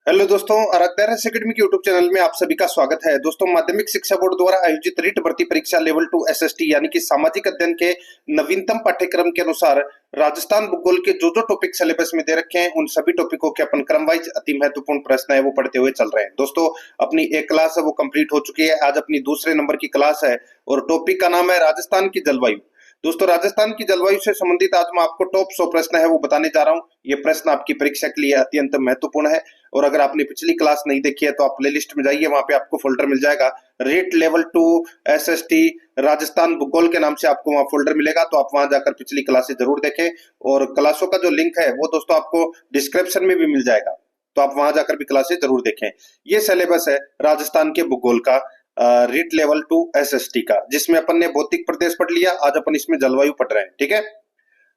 Hello दोस्तों, Aaradhya academy के YouTube channel में आप सभी का स्वागत है। दोस्तों, माध्यमिक शिक्षा बोर्ड द्वारा आयोजित रीट भर्ती परीक्षा लेवल 2 एसएसटी यानी कि सामाजिक अध्ययन के नवीनतम पाठ्यक्रम के अनुसार राजस्थान भूगोल के जो जो टॉपिक सिलेबस में दे रखे हैं उन सभी टॉपिकों के अपन क्रम वाइज अति महत्वपूर्ण प्रश्न है वो पढ़ते हुए चल रहे हैं। दोस्तों, अपनी एक क्लास है वो कंप्लीट हो चुकी है। आज अपनी दूसरे नंबर की क्लास है और टॉपिक का नाम है राजस्थान की जलवायु। दोस्तों, राजस्थान की जलवायु से संबंधित आज मैं आपको टॉप 100 प्रश्न है वो बताने जा रहा हूँ। ये प्रश्न आपकी परीक्षा के लिए अत्यंत महत्वपूर्ण है और अगर आपने पिछली क्लास नहीं देखी है तो आप प्लेलिस्ट में जाइए, वहां पे आपको फोल्डर मिल जाएगा रेट लेवल 2 एसएसटी राजस्थान भूगोल के नाम से आपको वहां फोल्डर मिलेगा। तो आप वहां जाकर पिछली क्लासें जरूर देखें और क्लासों का जो लिंक है वो दोस्तों आपको डिस्क्रिप्शन में भी मिल जाएगा, तो आप वहां जाकर भी क्लासें जरूर देखें। ये सिलेबस है राजस्थान के भूगोल का रीट लेवल 2 एसएसटी का, जिसमें अपन ने भौतिक प्रदेश पढ़ लिया। आज अपन इसमें जलवायु पढ़ रहे हैं। ठीक है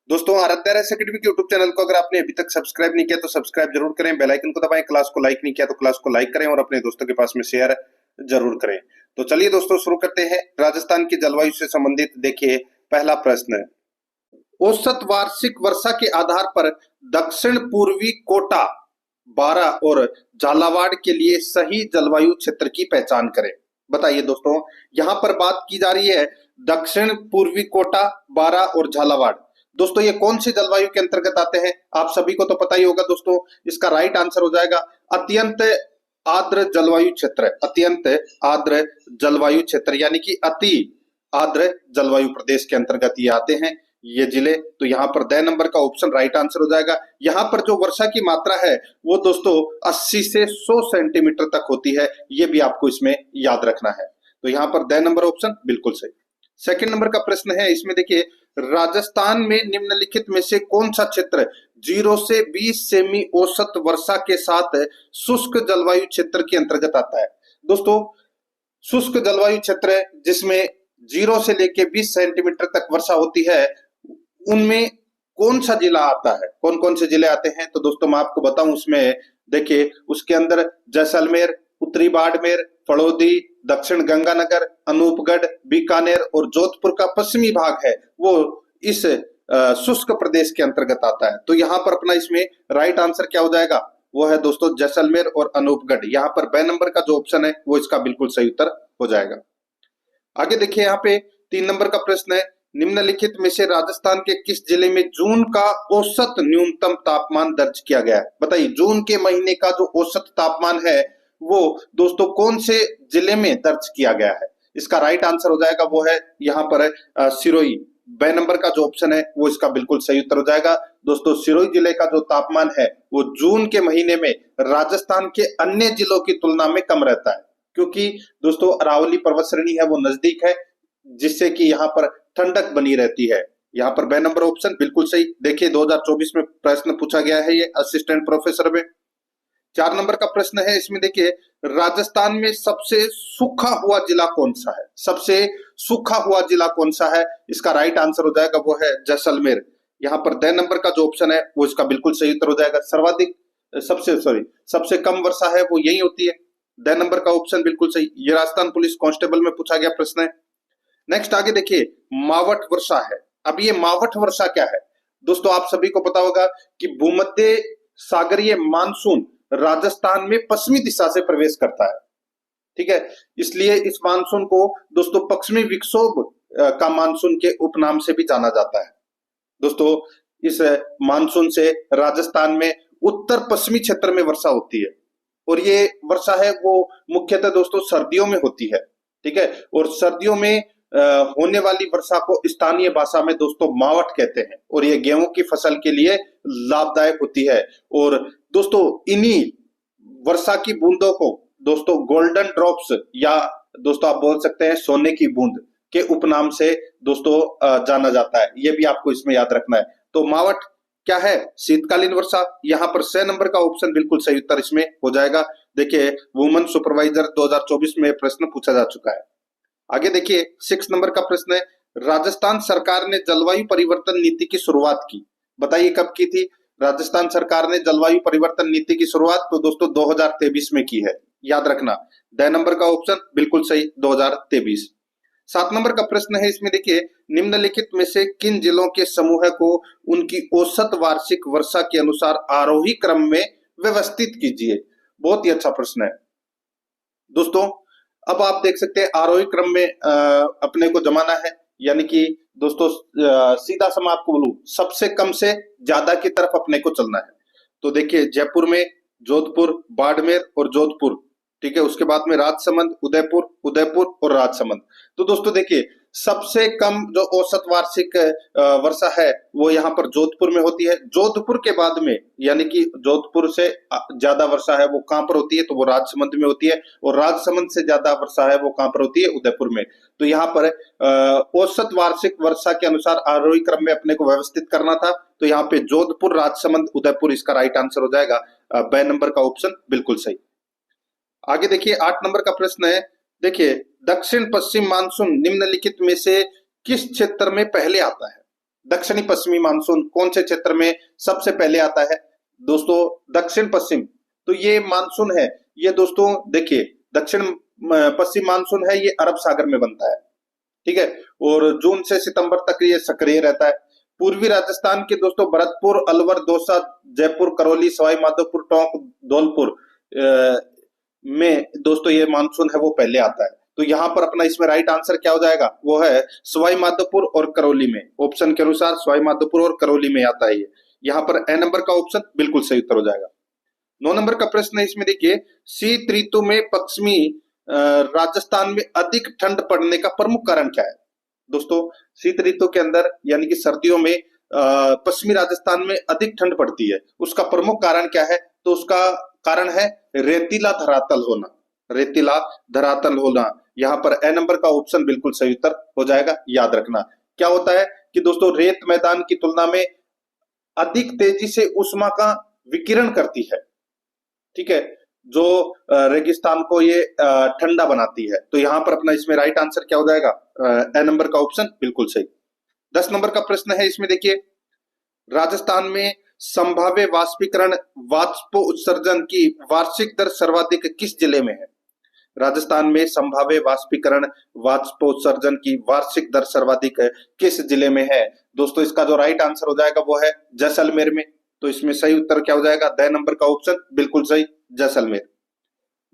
दोस्तों, आराध्या एकेडमी के यूट्यूब चैनल को अगर आपने अभी तक सब्सक्राइब नहीं किया तो सब्सक्राइब जरूर करें, बेल आइकन को दबाएं, क्लास को लाइक नहीं किया तो क्लास को लाइक करें और अपने दोस्तों के पास में शेयर जरूर करें। तो चलिए दोस्तों शुरू करते हैं। राजस्थान की जलवायु से संबंधित देखिए पहला प्रश्न है, औसत वार्षिक वर्षा के आधार पर दक्षिण पूर्वी कोटा, बारा और झालावाड़ के लिए सही जलवायु क्षेत्र की पहचान करें। बताइए दोस्तों, यहां पर बात की जा रही है दक्षिण पूर्वी कोटा, बारा और झालावाड़। दोस्तों, ये कौन सी जलवायु के अंतर्गत आते हैं? आप सभी को तो पता ही होगा दोस्तों। इसका राइट आंसर हो जाएगा अत्यंत आर्द्र जलवायु क्षेत्र। अत्यंत आर्द्र जलवायु क्षेत्र यानी कि अति आर्द्र जलवायु प्रदेश के अंतर्गत ये आते हैं ये जिले। तो यहाँ पर द नंबर का ऑप्शन राइट आंसर हो जाएगा। यहाँ पर जो वर्षा की मात्रा है वो दोस्तों 80 से 100 सेंटीमीटर तक होती है, ये भी आपको इसमें याद रखना है। तो यहाँ पर द नंबर ऑप्शन बिल्कुल सही। सेकंड नंबर का प्रश्न है, इसमें देखिए राजस्थान में निम्नलिखित में से कौन सा क्षेत्र 0 से 20 सेमी औसत वर्षा के साथ शुष्क जलवायु क्षेत्र के अंतर्गत आता है? दोस्तों, शुष्क जलवायु क्षेत्र जिसमें 0 से लेके 20 सेंटीमीटर तक वर्षा होती है, उनमें कौन सा जिला आता है? कौन कौन से जिले आते हैं? तो दोस्तों मैं आपको बताऊं, उसमें देखिए उसके अंदर जैसलमेर, उत्तरी बाड़मेर, फड़ौदी, दक्षिण गंगानगर, अनूपगढ़, बीकानेर और जोधपुर का पश्चिमी भाग है वो इस शुष्क प्रदेश के अंतर्गत आता है। तो यहाँ पर अपना इसमें राइट आंसर क्या हो जाएगा? वो है दोस्तों जैसलमेर और अनूपगढ़। यहाँ पर ब नंबर का जो ऑप्शन है वो इसका बिल्कुल सही उत्तर हो जाएगा। आगे देखिए यहाँ पे 3 नंबर का प्रश्न है, निम्नलिखित में से राजस्थान के किस जिले में जून का औसत न्यूनतम तापमान दर्ज किया गया है? बताइए, जून के महीने का जो औसत तापमान है वो दोस्तों कौन से जिले में दर्ज किया गया है? इसका राइट आंसर हो जाएगा वो है यहाँ पर सिरोही। ब नंबर का जो ऑप्शन है वो इसका बिल्कुल सही उत्तर हो जाएगा। दोस्तों, सिरोही जिले का जो तापमान है वो जून के महीने में राजस्थान के अन्य जिलों की तुलना में कम रहता है, क्योंकि दोस्तों अरावली पर्वत श्रेणी है वो नजदीक है, जिससे कि यहाँ पर ठंडक बनी रहती है। यहाँ पर ब नंबर ऑप्शन बिल्कुल सही। देखिए 2024 में प्रश्न पूछा गया है ये असिस्टेंट प्रोफेसर में। 4 नंबर का प्रश्न है, इसमें देखिए राजस्थान में सबसे सूखा हुआ जिला कौन सा है? सबसे सूखा हुआ जिला कौन सा है? इसका राइट आंसर हो जाएगा वो है जैसलमेर। यहाँ पर द नंबर का जो ऑप्शन है वो इसका बिल्कुल सही उत्तर हो जाएगा। सबसे कम वर्षा है वो यही होती है। द नंबर का ऑप्शन बिल्कुल सही। ये राजस्थान पुलिस कांस्टेबल में पूछा गया प्रश्न है। नेक्स्ट आगे देखिए मावठ वर्षा है। अब ये मावठ वर्षा क्या है? दोस्तों, आप सभी को पता होगा कि भूमध्य सागरीय मानसून राजस्थान में पश्चिमी दिशा से प्रवेश करता है। ठीक है, इसलिए इस मानसून को दोस्तों पश्चिमी विक्षोभ का मानसून के उपनाम से भी जाना जाता है। दोस्तों, इस मानसून से राजस्थान में उत्तर पश्चिमी क्षेत्र में वर्षा होती है और ये वर्षा है वो मुख्यतः दोस्तों सर्दियों में होती है। ठीक है, और सर्दियों में होने वाली वर्षा को स्थानीय भाषा में दोस्तों मावठ कहते हैं और ये गेहूं की फसल के लिए लाभदायक होती है। और दोस्तों इन्हीं वर्षा की बूंदों को दोस्तों गोल्डन ड्रॉप्स या दोस्तों आप बोल सकते हैं सोने की बूंद के उपनाम से दोस्तों जाना जाता है। ये भी आपको इसमें याद रखना है। तो मावठ क्या है? शीतकालीन वर्षा। यहाँ पर 6 नंबर का ऑप्शन बिल्कुल सही उत्तर इसमें हो जाएगा। देखिए वुमन सुपरवाइजर 2024 में प्रश्न पूछा जा चुका है। आगे देखिए 6 नंबर का प्रश्न है, राजस्थान सरकार ने जलवायु परिवर्तन नीति की शुरुआत की। बताइए कब की थी राजस्थान सरकार ने जलवायु परिवर्तन नीति की शुरुआत? तो दोस्तों 2023 में की है, याद रखना। द नंबर का ऑप्शन बिल्कुल सही 2023। 7 नंबर का प्रश्न है, इसमें देखिए निम्नलिखित में से किन जिलों के समूह को उनकी औसत वार्षिक वर्षा के अनुसार आरोही क्रम में व्यवस्थित कीजिए। बहुत ही अच्छा प्रश्न है दोस्तों। अब आप देख सकते हैं आरोही क्रम में अपने को जमाना है, यानी कि दोस्तों सीधा सा मैं आपको बोलूं, सबसे कम से ज्यादा की तरफ अपने को चलना है। तो देखिए जयपुर में जोधपुर, बाड़मेर और जोधपुर, ठीक है, उसके बाद में राजसमंद, उदयपुर, उदयपुर और राजसमंद। तो दोस्तों देखिए सबसे कम जो औसत वार्षिक वर्षा है वो यहाँ पर जोधपुर में होती है। जोधपुर के बाद में यानी कि जोधपुर से ज्यादा वर्षा है वो कहाँ पर होती है, तो वो राजसमंद में होती है, और राजसमंद से ज्यादा वर्षा है वो कहाँ पर होती है, उदयपुर में। तो यहाँ पर औसत वार्षिक वर्षा के अनुसार आरोही क्रम में अपने को व्यवस्थित करना था। तो यहाँ पे जोधपुर, राजसमंद, उदयपुर इसका राइट आंसर हो जाएगा। ब नंबर का ऑप्शन बिल्कुल सही। आगे देखिए 8 नंबर का प्रश्न है। देखिए दक्षिण पश्चिम मानसून निम्नलिखित में से किस क्षेत्र में पहले आता है? दक्षिणी पश्चिमी मानसून कौन से क्षेत्र में सबसे पहले आता है? दोस्तों दक्षिण पश्चिम, तो ये मानसून है, ये दोस्तों देखिए दक्षिण पश्चिम मानसून है, ये अरब सागर में बनता है, ठीक है, और जून से सितंबर तक ये सक्रिय रहता है। पूर्वी राजस्थान के दोस्तों भरतपुर, अलवर, दौसा, जयपुर, करौली, सवाई माधोपुर, टोंक, धौलपुर में दोस्तों ये मानसून है वो पहले आता है। तो यहाँ पर अपना इसमें राइट आंसर क्या हो जाएगा, वो है सवाई माधोपुर और करौली में। ऑप्शन के अनुसार सवाई माधोपुर और करौली में आता है ये। यहाँ पर ए नंबर का ऑप्शन बिल्कुल सही उत्तर हो जाएगा। 9 नंबर का प्रश्न है, इसमें देखिए शीत ऋतु में पश्चिमी राजस्थान में अधिक ठंड पड़ने का प्रमुख कारण क्या है? दोस्तों शीत ऋतु के अंदर यानी कि सर्दियों में पश्चिमी राजस्थान में अधिक ठंड पड़ती है, उसका प्रमुख कारण क्या है? तो उसका कारण है रेतीला धरातल होना, रेतीला धरातल होना। यहाँ पर ए नंबर का ऑप्शन बिल्कुल सही उत्तर हो जाएगा। याद रखना क्या होता है कि दोस्तों रेत मैदान की तुलना में अधिक तेजी से ऊष्मा का विकिरण करती है, ठीक है, जो रेगिस्तान को ये ठंडा बनाती है। तो यहाँ पर अपना इसमें राइट आंसर क्या हो जाएगा, ए नंबर का ऑप्शन बिल्कुल सही। 10 नंबर का प्रश्न है, इसमें देखिए राजस्थान में संभाव्य वाष्पीकरण वाष्प उत्सर्जन की वार्षिक दर सर्वाधिक किस जिले में है? राजस्थान में संभाव्य वाष्पीकरण वाष्प उत्सर्जन की वार्षिक दर सर्वाधिक किस जिले में है? दोस्तों इसका जो राइट आंसर हो जाएगा वो है जैसलमेर में। तो इसमें सही उत्तर क्या हो जाएगा, द नंबर का ऑप्शन बिल्कुल सही, जैसलमेर।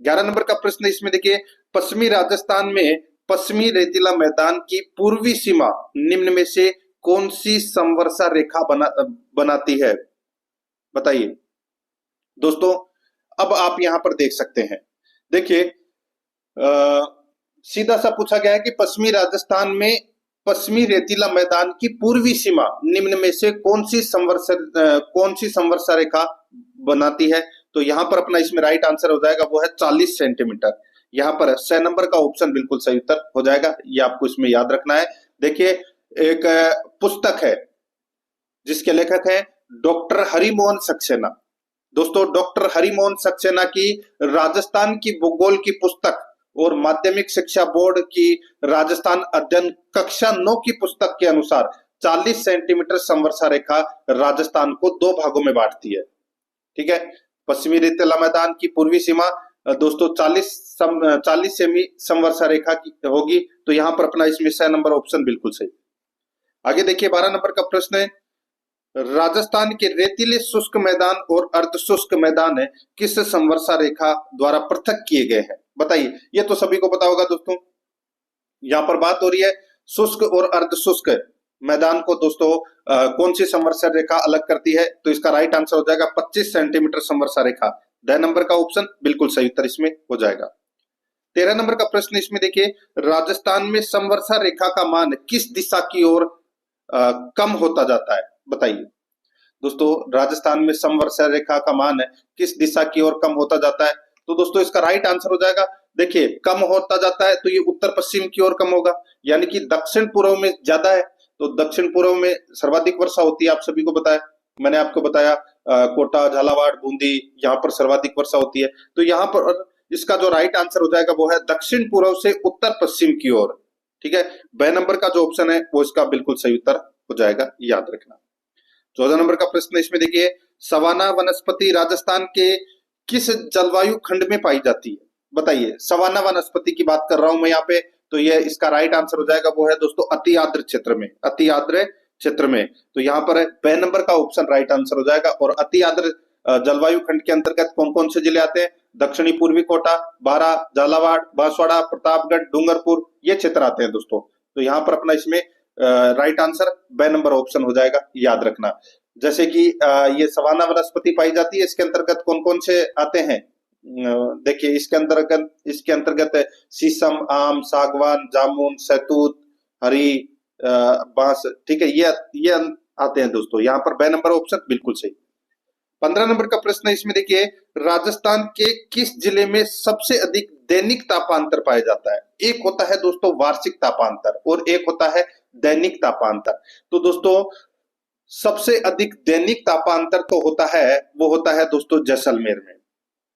11 नंबर का प्रश्न इसमें देखिए पश्चिमी राजस्थान में पश्चिमी रेतीला मैदान की पूर्वी सीमा निम्न में से कौन सी समवर्षा रेखा बनाती है? बताइए दोस्तों। अब आप यहां पर देख सकते हैं, देखिए सीधा सा पूछा गया है कि पश्चिमी राजस्थान में पश्चिमी रेतीला मैदान की पूर्वी सीमा निम्न में से कौन सी संवर्षा रेखा बनाती है? तो यहाँ पर अपना इसमें राइट आंसर हो जाएगा वो है 40 सेंटीमीटर। यहाँ पर 6 नंबर का ऑप्शन बिल्कुल सही उत्तर हो जाएगा। ये आपको इसमें याद रखना है। देखिए एक पुस्तक है जिसके लेखक है डॉक्टर हरिमोहन सक्सेना। दोस्तों डॉक्टर हरिमोहन सक्सेना की राजस्थान की भूगोल की पुस्तक और माध्यमिक शिक्षा बोर्ड की राजस्थान अध्ययन कक्षा 9 की पुस्तक के अनुसार 40 सेंटीमीटर समवर्षा रेखा राजस्थान को 2 भागों में बांटती है, ठीक है। पश्चिमी रेतीला मैदान की पूर्वी सीमा दोस्तों 40 सेमी समवर्षा रेखा की होगी। तो यहाँ पर अपना इसमें 6 नंबर ऑप्शन बिल्कुल सही। आगे देखिए 12 नंबर का प्रश्न है, राजस्थान के रेतीले शुष्क मैदान और अर्ध शुष्क मैदान किस समवर्षा रेखा द्वारा पृथक किए गए हैं? बताइए। ये तो सभी को पता होगा दोस्तों। यहाँ पर बात हो रही है शुष्क और अर्ध शुष्क मैदान को दोस्तों कौन सी समवर्षा रेखा अलग करती है? तो इसका राइट आंसर हो जाएगा 25 सेंटीमीटर समवर्षा रेखा। द नंबर का ऑप्शन बिल्कुल सही उत्तर इसमें हो जाएगा। 13 नंबर का प्रश्न इसमें देखिए राजस्थान में समवर्षा रेखा का मान किस दिशा की ओर कम होता जाता है? बताइए दोस्तों राजस्थान में समवर्षा रेखा का मान किस दिशा की ओर कम होता जाता है? तो दोस्तों इसका राइट आंसर हो जाएगा, देखिए कम होता जाता है तो ये उत्तर पश्चिम की ओर कम होगा, यानी कि दक्षिण पूर्व में ज्यादा है तो दक्षिण पूर्व में सर्वाधिक वर्षा होती है। आप सभी को बताया, मैंने आपको बताया कोटा, झालावाड़, बूंदी, यहाँ पर सर्वाधिक वर्षा होती है। तो यहाँ पर इसका जो राइट आंसर हो जाएगा वो है दक्षिण पूर्व से उत्तर पश्चिम की ओर, ठीक है। ब नंबर का जो ऑप्शन है वो इसका बिल्कुल सही उत्तर हो जाएगा, याद रखना। 14 नंबर का प्रश्न इसमें देखिए सवाना वनस्पति राजस्थान के किस जलवायु खंड में पाई जाती है? बताइए। सवाना वनस्पति की बात कर रहा हूं मैं यहाँ पे, तो ये इसका राइट आंसर हो जाएगा वो है दोस्तों अति आर्द्र क्षेत्र में, अति आर्द्र क्षेत्र में। तो यहाँ पर ब नंबर का ऑप्शन राइट आंसर हो जाएगा। और अति आर्द्र जलवायु खंड के अंतर्गत कौन कौन से जिले आते हैं? दक्षिणी पूर्वी कोटा, बारा, झालावाड़, बांसवाड़ा, प्रतापगढ़, डूंगरपुर, ये क्षेत्र आते हैं दोस्तों। तो यहाँ पर अपना इसमें राइट आंसर ब नंबर ऑप्शन हो जाएगा, याद रखना। जैसे कि ये सवाना वनस्पति पाई जाती है, इसके अंतर्गत कौन कौन से आते हैं? देखिए इसके अंतर्गत शीशम, आम, सागवान, जामुन, सहतूत, हरी, बांस, ठीक है, ये आते हैं दोस्तों। यहाँ पर ब नंबर ऑप्शन बिल्कुल सही। 15 नंबर का प्रश्न है, इसमें देखिए राजस्थान के किस जिले में सबसे अधिक दैनिक तापांतर पाया जाता है? एक होता है दोस्तों वार्षिक तापांतर और एक होता है दैनिक तापांतर। तो दोस्तों सबसे अधिक दैनिक तापांतर तो होता है, वो होता है दोस्तों जैसलमेर में,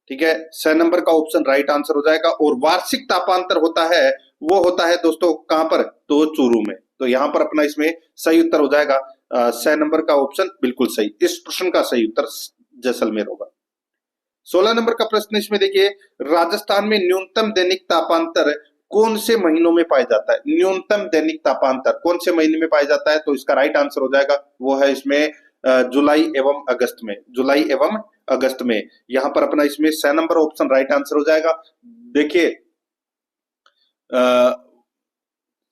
ठीक है, 6 नंबर का ऑप्शन राइट आंसर हो जाएगा। और वार्षिक तापांतर होता है, वो होता है दोस्तों कहां पर? तो चूरू में। तो यहां पर अपना इसमें सही उत्तर हो जाएगा 6 नंबर का ऑप्शन बिल्कुल सही। इस प्रश्न का सही उत्तर जैसलमेर होगा। 16 नंबर का प्रश्न इसमें देखिए राजस्थान में न्यूनतम दैनिक तापांतर कौन से महीनों में पाया जाता है? न्यूनतम दैनिक तापांतर कौन से महीने में पाया जाता है? तो इसका राइट आंसर हो जाएगा, वो है इसमें जुलाई एवं अगस्त में, जुलाई एवं अगस्त में। यहां पर अपना इसमें 6 नंबर ऑप्शन राइट आंसर हो जाएगा। देखिए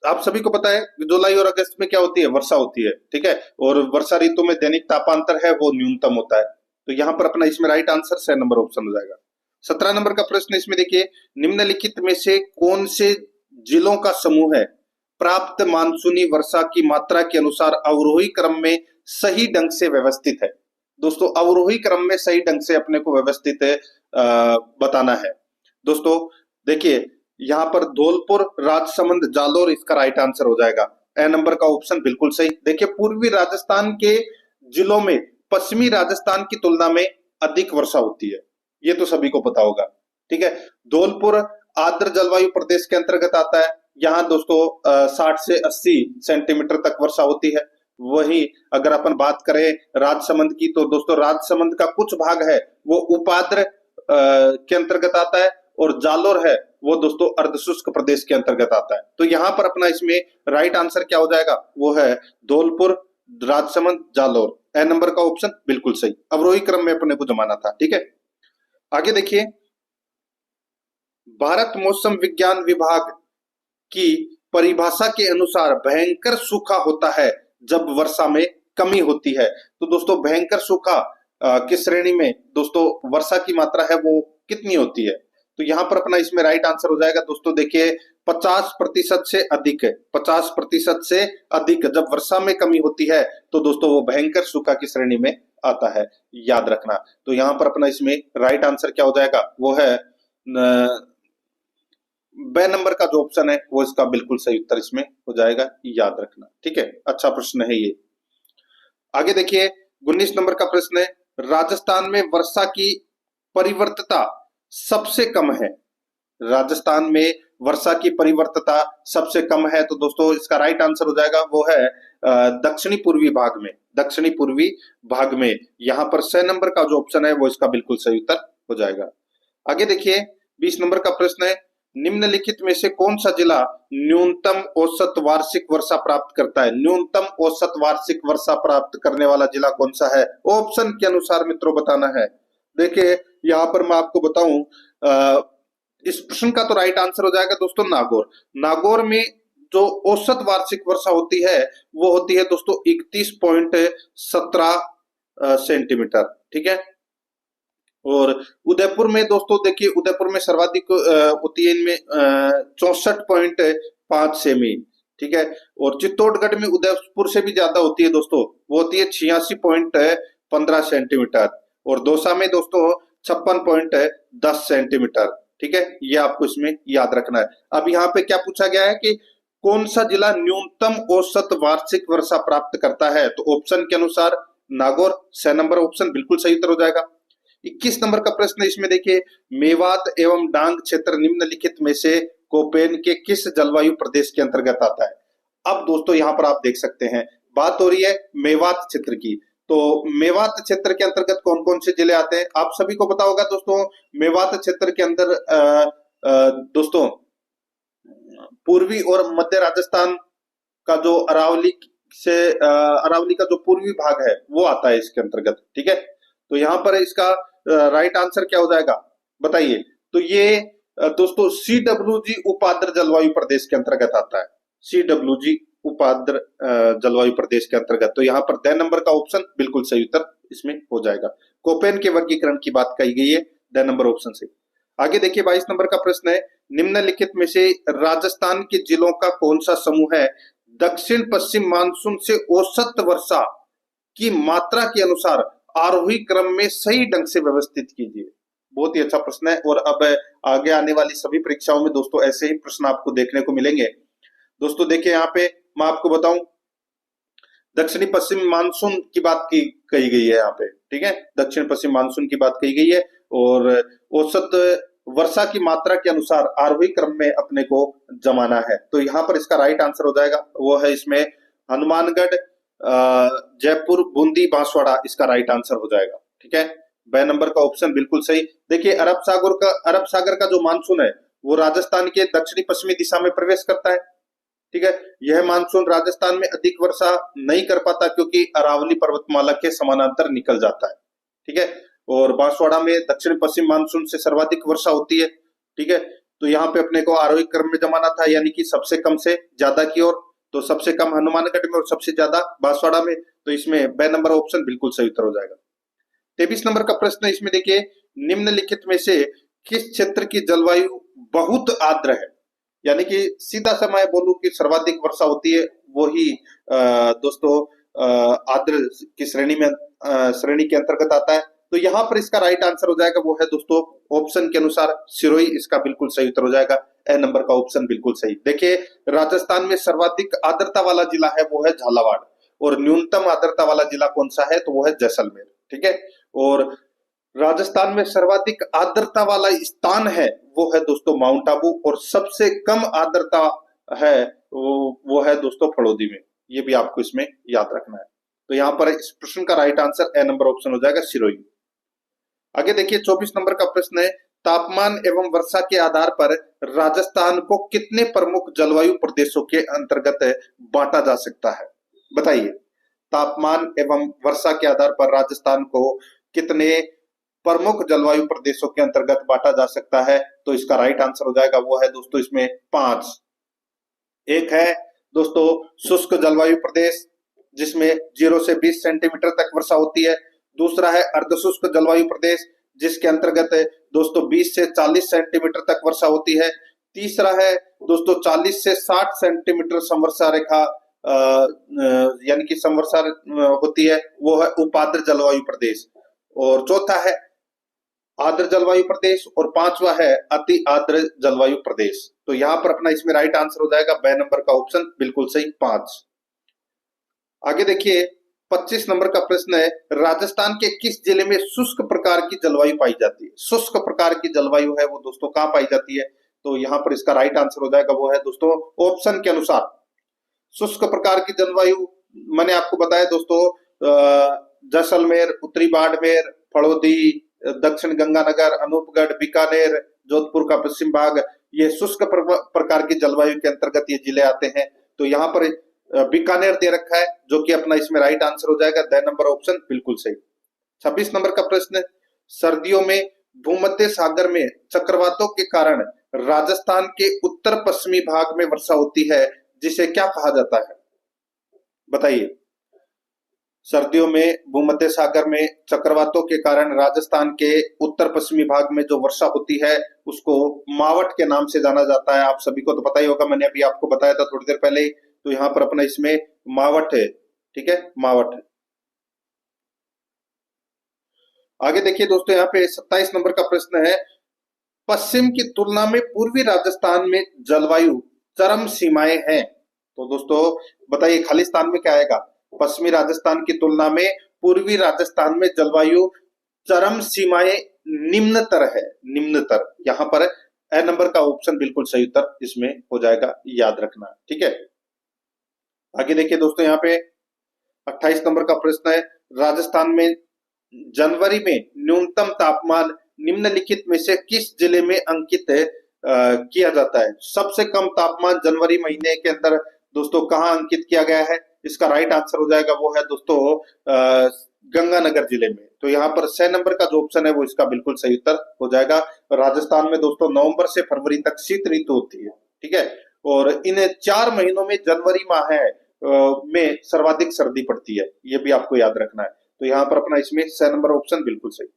आप सभी को पता है जुलाई और अगस्त में क्या होती है? वर्षा होती है, ठीक है, और वर्षा ऋतु में दैनिक तापांतर है वो न्यूनतम होता है। तो यहां पर अपना इसमें राइट आंसर 6 नंबर ऑप्शन हो जाएगा। 17 नंबर का प्रश्न इसमें देखिए निम्नलिखित में से कौन से जिलों का समूह है प्राप्त मानसूनी वर्षा की मात्रा के अनुसार अवरोही क्रम में सही ढंग से व्यवस्थित है? दोस्तों अवरोही क्रम में सही ढंग से अपने को व्यवस्थित बताना है। दोस्तों देखिए यहाँ पर धौलपुर, राजसमंद, जालोर इसका राइट आंसर हो जाएगा। ए नंबर का ऑप्शन बिल्कुल सही। देखिए पूर्वी राजस्थान के जिलों में पश्चिमी राजस्थान की तुलना में अधिक वर्षा होती है, ये तो सभी को पता होगा, ठीक है। धौलपुर आर्द्र जलवायु प्रदेश के अंतर्गत आता है। यहाँ दोस्तों 60 से 80 सेंटीमीटर तक वर्षा होती है। वही अगर अपन बात करें राजसमंद की, तो दोस्तों राजसमंद का कुछ भाग है वो उपाद्र के अंतर्गत आता है, और जालोर है वो दोस्तों अर्धशुष्क प्रदेश के अंतर्गत आता है। तो यहाँ पर अपना इसमें राइट आंसर क्या हो जाएगा? वो है धौलपुर, राजसमंद, जालोर। ए नंबर का ऑप्शन बिल्कुल सही। अवरोही क्रम में अपने को जमाना था, ठीक है। आगे देखिए भारत मौसम विज्ञान विभाग की परिभाषा के अनुसार भयंकर सूखा होता है जब वर्षा में कमी होती है। तो दोस्तों भयंकर सूखा किस श्रेणी में दोस्तों वर्षा की मात्रा है वो कितनी होती है? तो यहाँ पर अपना इसमें राइट आंसर हो जाएगा दोस्तों देखिए 50% से अधिक है। 50% से अधिक जब वर्षा में कमी होती है तो दोस्तों वो भयंकर सूखा की श्रेणी में आता है, याद रखना। तो यहाँ पर अपना इसमें राइट आंसर क्या हो जाएगा? वो है ब नंबर का जो ऑप्शन है वो इसका बिल्कुल सही उत्तर इसमें हो जाएगा, याद रखना, ठीक है। अच्छा प्रश्न है ये। आगे देखिए 19 नंबर का प्रश्न है राजस्थान में वर्षा की परिवर्तता सबसे कम है। राजस्थान में वर्षा की परिवर्तता सबसे कम है, तो दोस्तों इसका राइट आंसर हो जाएगा वो है दक्षिणी पूर्वी भाग में, दक्षिणी पूर्वी भाग में। यहाँ पर 6 नंबर का जो ऑप्शन है वो इसका बिल्कुल सही उत्तर हो जाएगा। आगे देखिए 20 नंबर का प्रश्न है निम्नलिखित में से कौन सा जिला न्यूनतम औसत वार्षिक वर्षा प्राप्त करता है? न्यूनतम औसत वार्षिक वर्षा प्राप्त करने वाला जिला कौन सा है? ऑप्शन के अनुसार मित्रों बताना है। देखिए यहाँ पर मैं आपको बताऊं इस प्रश्न का तो राइट आंसर हो जाएगा दोस्तों नागौर। नागौर में जो औसत वार्षिक वर्षा होती है वो होती है दोस्तों 31.17 सेंटीमीटर, ठीक है। और उदयपुर में दोस्तों देखिए उदयपुर में सर्वाधिक होती है इनमें 64.5 सेमी, ठीक है। और चित्तौड़गढ़ में उदयपुर से भी ज्यादा होती है दोस्तों, वो होती है 86.15 सेंटीमीटर। और दौसा में दोस्तों 56.10 सेंटीमीटर, ठीक है। ये आपको इसमें याद रखना है। अब यहाँ पे क्या पूछा गया है कि कौन सा जिला न्यूनतम औसत वार्षिक वर्षा प्राप्त करता है? तो ऑप्शन के अनुसार नागौर, 6 नंबर ऑप्शन बिल्कुल सही उत्तर हो जाएगा। 21 नंबर का प्रश्न इसमें देखिए मेवात एवं डांग क्षेत्र निम्नलिखित में से कोपेन के किस जलवायु प्रदेश के अंतर्गत आता है? अब दोस्तों यहाँ पर आप देख सकते हैं बात हो रही है मेवात क्षेत्र की। तो मेवात क्षेत्र के अंतर्गत कौन कौन से जिले आते हैं आप सभी को पता होगा दोस्तों। मेवात क्षेत्र के अंदर दोस्तों पूर्वी और मध्य राजस्थान का जो अरावली का जो पूर्वी भाग है वो आता है इसके अंतर्गत, ठीक है। तो यहाँ पर इसका राइट आंसर क्या हो जाएगा? बताइए। तो ये दोस्तों CWG उपाद्र जलवायु प्रदेश के अंतर्गत आता है। CWG उपाद्र जलवायु प्रदेश के अंतर्गत। तो यहाँ पर द नंबर का ऑप्शन बिल्कुल सही उत्तर इसमें हो जाएगा। कोपेन के वर्गीकरण की बात कही गई है, द नंबर ऑप्शन से। आगे देखिए 22 नंबर का प्रश्न है, निम्नलिखित में से राजस्थान के जिलों का कौन सा समूह है दक्षिण पश्चिम मानसून से औसत वर्षा की मात्रा के अनुसार आरोही क्रम में सही ढंग से व्यवस्थित कीजिए। बहुत ही अच्छा प्रश्न है और अब आगे आने वाली सभी परीक्षाओं में दोस्तों ऐसे ही प्रश्न आपको देखने को मिलेंगे। दोस्तों देखिए यहाँ पे मैं आपको बताऊं, दक्षिणी पश्चिम मानसून की बात की कही गई है यहाँ पे, ठीक है, दक्षिण पश्चिम मानसून की बात कही गई है और औसत वर्षा की मात्रा के अनुसार आरोही क्रम में अपने को जमाना है। तो यहाँ पर इसका राइट आंसर हो जाएगा, वो है इसमें हनुमानगढ़, जयपुर, बूंदी, बांसवाड़ा, इसका राइट आंसर हो जाएगा। ठीक है, ब नंबर का ऑप्शन बिल्कुल सही। देखिए अरब सागर का जो मानसून है वो राजस्थान के दक्षिणी पश्चिमी दिशा में प्रवेश करता है। ठीक है, यह मानसून राजस्थान में अधिक वर्षा नहीं कर पाता क्योंकि अरावली पर्वतमाला के समानांतर निकल जाता है। ठीक है, और बांसवाड़ा में दक्षिण पश्चिम मानसून से सर्वाधिक वर्षा होती है। ठीक है, तो यहाँ पे अपने को आरोही क्रम में जमाना था, यानी कि सबसे कम से ज्यादा की ओर। तो सबसे कम हनुमानगढ़ में और सबसे ज्यादा बांसवाड़ा में। तो इसमें ब नंबर ऑप्शन बिल्कुल सही उत्तर हो जाएगा। 23 नंबर का प्रश्न है, इसमें देखिए निम्नलिखित में से किस क्षेत्र की जलवायु बहुत आर्द्र है, यानी कि सीधा सा मैं बोलूं कि सर्वाधिक वर्षा होती है वो ही दोस्तों आर्द्र की श्रेणी के अंतर्गत आता है। तो यहाँ पर इसका राइट आंसर हो जाएगा, वो है दोस्तों ऑप्शन के अनुसार सिरोही, इसका बिल्कुल सही उत्तर हो जाएगा। ए नंबर का ऑप्शन बिल्कुल सही। देखिए राजस्थान में सर्वाधिक आर्द्रता वाला जिला है वो है झालावाड़ और न्यूनतम आर्द्रता वाला जिला कौन सा है तो वो है जैसलमेर। ठीक है, और राजस्थान में सर्वाधिक आर्द्रता वाला स्थान है वो है दोस्तों माउंट आबू और सबसे कम आर्द्रता है वो है दोस्तों फड़ौदी में। ये भी आपको इसमें याद रखना है। तो यहाँ पर इस प्रश्न का right answer A number option हो जाएगा, सिरोही। आगे देखिए 24 नंबर का प्रश्न है, तापमान एवं वर्षा के आधार पर राजस्थान को कितने प्रमुख जलवायु प्रदेशों के अंतर्गत बांटा जा सकता है? बताइए, तापमान एवं वर्षा के आधार पर राजस्थान को कितने प्रमुख जलवायु प्रदेशों के अंतर्गत बांटा जा सकता है? तो इसका राइट आंसर हो जाएगा, वो है दोस्तों इसमें 5। एक है दोस्तों शुष्क जलवायु प्रदेश जिसमें 0 से 20 सेंटीमीटर तक वर्षा होती है। दूसरा है अर्धशुष्क जलवायु प्रदेश जिसके अंतर्गत दोस्तों 20 से 40 सेंटीमीटर तक वर्षा होती है। तीसरा है दोस्तों 40 से 60 सेंटीमीटर समवर्षा रेखा यानी कि समवर्षा होती है, वो है उपाद्र जलवायु प्रदेश। और चौथा है आर्द्र जलवायु प्रदेश और पांचवा है अति आर्द्र जलवायु प्रदेश। तो यहाँ पर अपना इसमें राइट आंसर हो जाएगा ब नंबर का ऑप्शन बिल्कुल सही, 5। आगे देखिए 25 नंबर का प्रश्न है, राजस्थान के किस जिले में शुष्क प्रकार की जलवायु पाई जाती है? शुष्क प्रकार की जलवायु है वो दोस्तों कहाँ पाई जाती है? तो यहाँ पर इसका राइट आंसर हो जाएगा, वो है दोस्तों ऑप्शन के अनुसार शुष्क प्रकार की जलवायु मैंने आपको बताया दोस्तों जैसलमेर, उत्तरी बाड़मेर, फड़ौदी, दक्षिण गंगानगर, अनूपगढ़, बीकानेर, जोधपुर का पश्चिम भाग, ये शुष्क प्रकार की जलवायु के अंतर्गत ये जिले आते हैं। तो यहाँ पर बीकानेर दे रखा है जो कि अपना इसमें राइट आंसर हो जाएगा, द नंबर ऑप्शन बिल्कुल सही। 26 नंबर का प्रश्न, सर्दियों में भूमध्य सागर में चक्रवातों के कारण राजस्थान के उत्तर पश्चिमी भाग में वर्षा होती है जिसे क्या कहा जाता है? बताइए, सर्दियों में भूमध्य सागर में चक्रवातों के कारण राजस्थान के उत्तर पश्चिमी भाग में जो वर्षा होती है उसको मावट के नाम से जाना जाता है। आप सभी को तो पता ही होगा, मैंने अभी आपको बताया था थोड़ी देर पहले ही। तो यहाँ पर अपना इसमें मावट है, ठीक है, मावट है। आगे देखिए दोस्तों यहाँ पे 27 नंबर का प्रश्न है, पश्चिम की तुलना में पूर्वी राजस्थान में जलवायु चरम सीमाएं हैं। तो दोस्तों बताइए खालिस्तान में क्या आएगा? पश्चिमी राजस्थान की तुलना में पूर्वी राजस्थान में जलवायु चरम सीमाएं निम्नतर है, निम्नतर। यहाँ पर ए नंबर का ऑप्शन बिल्कुल सही उत्तर इसमें हो जाएगा, याद रखना। ठीक है, आगे देखिए दोस्तों यहाँ पे 28 नंबर का प्रश्न है, राजस्थान में जनवरी में न्यूनतम तापमान निम्नलिखित में से किस जिले में अंकित किया जाता है? सबसे कम तापमान जनवरी महीने के अंदर दोस्तों कहाँ अंकित किया गया है? इसका राइट आंसर हो जाएगा वो है दोस्तों गंगानगर जिले में। तो यहाँ पर 6 नंबर का जो ऑप्शन है वो इसका बिल्कुल सही उत्तर हो जाएगा। राजस्थान में दोस्तों नवंबर से फरवरी तक शीत ऋतु होती है, ठीक है। और इन 4 महीनों में जनवरी माह है में सर्वाधिक सर्दी पड़ती है, ये भी आपको याद रखना है। तो यहाँ पर अपना इसमें 6 नंबर ऑप्शन बिल्कुल सही।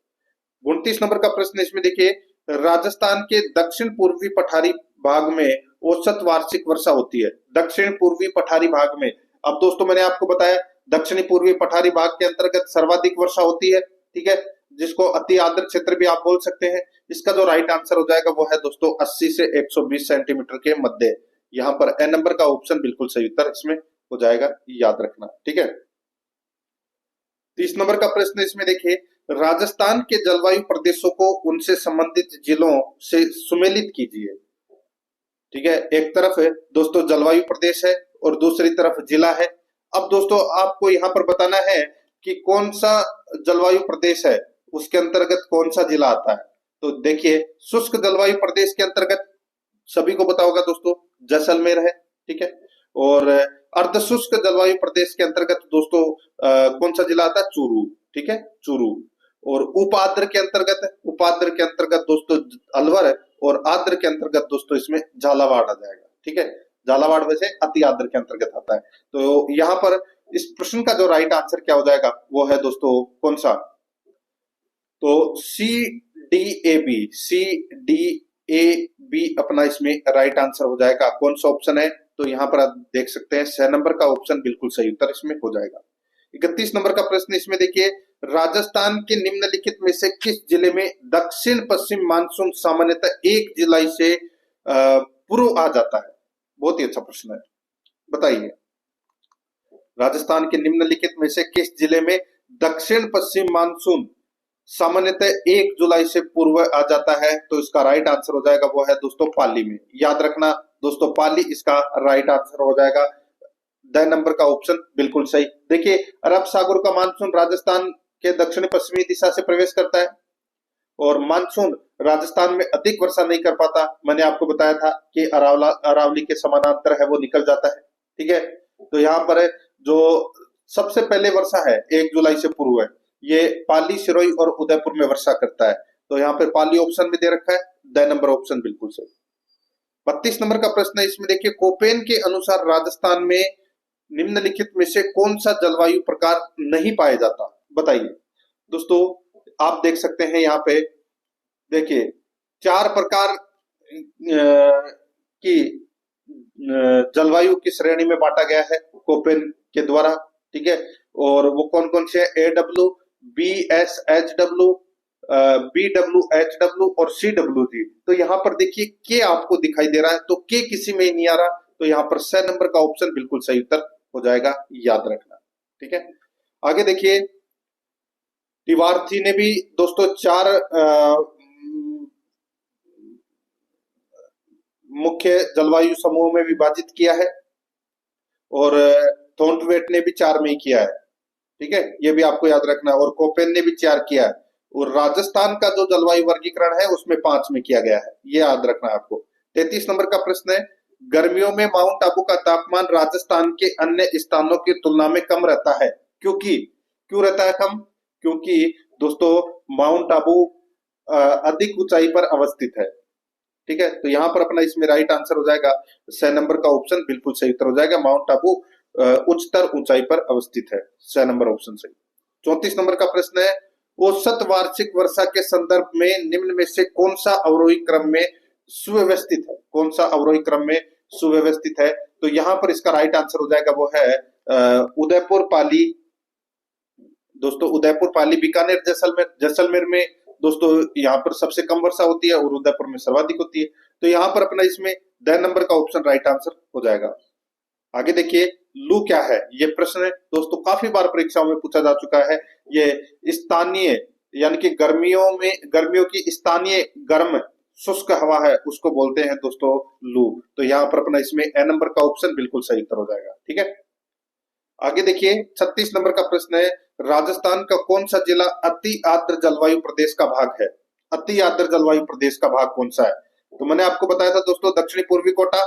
29 नंबर का प्रश्न इसमें देखिए, राजस्थान के दक्षिण पूर्वी पठारी भाग में औसत वार्षिक वर्षा होती है। दक्षिण पूर्वी पठारी भाग में, अब दोस्तों मैंने आपको बताया दक्षिणी पूर्वी पठारी भाग के अंतर्गत सर्वाधिक वर्षा होती है, ठीक है, जिसको अति आर्द्र क्षेत्र भी आप बोल सकते हैं। इसका जो राइट आंसर हो जाएगा वो है दोस्तों 80 से 120 सेंटीमीटर के मध्य। यहाँ पर ए नंबर का ऑप्शन बिल्कुल सही उत्तर इसमें हो जाएगा, याद रखना, ठीक है। 30 नंबर का प्रश्न इसमें देखिए, राजस्थान के जलवायु प्रदेशों को उनसे संबंधित जिलों से सुमेलित कीजिए, ठीक है। एक तरफ है दोस्तों जलवायु प्रदेश है और दूसरी तरफ जिला है। अब दोस्तों आपको यहाँ पर बताना है कि कौन सा जलवायु प्रदेश है, उसके अंतर्गत कौन सा जिला आता है। तो देखिए शुष्क जलवायु प्रदेश के अंतर्गत सभी को पता होगा दोस्तों जैसलमेर है, ठीक है। और अर्ध शुष्क जलवायु प्रदेश के अंतर्गत दोस्तों कौन सा जिला आता है, चूरू, ठीक है, चूरू। और उपाद्र के अंतर्गत दोस्तों अलवर है, और आद्र के अंतर्गत दोस्तों इसमें झालावाड़ आ जाएगा, ठीक है। झालावाड़ वैसे अति आद्र के अंतर्गत आता है। तो यहाँ पर इस प्रश्न का जो राइट आंसर क्या हो जाएगा वो है दोस्तों कौन सा, तो सी डी ए बी अपना इसमें राइट आंसर हो जाएगा। कौन सा ऑप्शन है, तो यहाँ पर आप देख सकते हैं 6 नंबर का ऑप्शन बिल्कुल सही उत्तर इसमें हो जाएगा। 31 नंबर का प्रश्न इसमें देखिए, राजस्थान के निम्नलिखित में से किस जिले में दक्षिण पश्चिम मानसून सामान्यतः 1 जुलाई से पूर्व आ जाता है। बहुत ही अच्छा प्रश्न है, बताइए राजस्थान के निम्नलिखित में से किस जिले में दक्षिण पश्चिम मानसून सामान्यतः 1 जुलाई से पूर्व आ जाता है। तो इसका राइट आंसर हो जाएगा वो है दोस्तों पाली में। याद रखना दोस्तों पाली इसका राइट आंसर हो जाएगा। 10 नंबर का ऑप्शन बिल्कुल सही। देखिए अरब सागर का मानसून राजस्थान के दक्षिण पश्चिमी दिशा से प्रवेश करता है और मानसून राजस्थान में अधिक वर्षा नहीं कर पाता। मैंने आपको बताया था कि अरावली के समानांतर है वो निकल जाता है, ठीक है। तो यहाँ पर जो सबसे पहले वर्षा है 1 जुलाई से पूर्व है, ये पाली, सिरोही और उदयपुर में वर्षा करता है। तो यहाँ पे पाली ऑप्शन में दे रखा है, 10 नंबर ऑप्शन बिल्कुल सही। 32 नंबर का प्रश्न है इसमें देखिए, कोपेन के अनुसार राजस्थान में निम्नलिखित में से कौन सा जलवायु प्रकार नहीं पाया जाता, बताइए। दोस्तों आप देख सकते हैं यहाँ पे देखिए 4 प्रकार की जलवायु की श्रेणी में बांटा गया है कोपेन के द्वारा, ठीक है। और वो कौन कौन से, AW, BSHW, BWHW और CWG। तो यहाँ पर देखिए के आपको दिखाई दे रहा है, तो के किसी में ही नहीं आ रहा। तो यहाँ पर 6 नंबर का ऑप्शन बिल्कुल सही उत्तर हो जाएगा, याद रखना, ठीक है। आगे देखिए तिवार्थी ने भी दोस्तों 4 मुख्य जलवायु समूहों में विभाजित किया है और थॉर्नवेट ने भी 4 में ही किया है, ठीक है, ये भी आपको याद रखना है। और कोपेन ने भी 4 किया है और राजस्थान का जो जलवायु वर्गीकरण है उसमें 5 में किया गया है, ये याद रखना है आपको। 33 नंबर का प्रश्न है, गर्मियों में माउंट आबू का तापमान राजस्थान के अन्य स्थानों की तुलना में कम रहता है, क्यों रहता है कम, क्योंकि दोस्तों माउंट आबू अधिक ऊंचाई पर अवस्थित है, ठीक है। तो यहाँ पर अपना इसमें राइट आंसर हो जाएगा 6 नंबर का ऑप्शन बिल्कुल सही उत्तर हो जाएगा। माउंट आबू उच्चतर ऊंचाई पर अवस्थित है, 6 नंबर ऑप्शन सही। 34 नंबर का प्रश्न है, औसत वार्षिक वर्षा के संदर्भ में निम्न में से कौन सा अवरोही क्रम में सुव्यवस्थित है, कौन सा अवरोही क्रम में सुव्यवस्थित है। तो यहाँ पर इसका राइट आंसर हो जाएगा वो है उदयपुर, पाली, दोस्तों उदयपुर, पाली, बीकानेर, जैसलमेर में दोस्तों यहाँ पर सबसे कम वर्षा होती है और उदयपुर में सर्वाधिक होती है। तो यहाँ पर अपना इसमें 10 नंबर का ऑप्शन राइट आंसर हो जाएगा। आगे देखिए लू क्या है, ये प्रश्न दोस्तों काफी बार परीक्षाओं में पूछा जा चुका है। ये स्थानीय यानी कि गर्मियों की स्थानीय गर्म शुष्क हवा है, उसको बोलते हैं दोस्तों लू। तो यहाँ पर अपना इसमें ए नंबर का ऑप्शन बिल्कुल सही उत्तर हो जाएगा, ठीक है। आगे देखिए 36 नंबर का प्रश्न है, राजस्थान का कौन सा जिला अति आर्द्र जलवायु प्रदेश का भाग है। अति आर्द्र जलवायु प्रदेश का भाग कौन सा है, तो मैंने आपको बताया था दोस्तों दक्षिणी पूर्वी कोटा,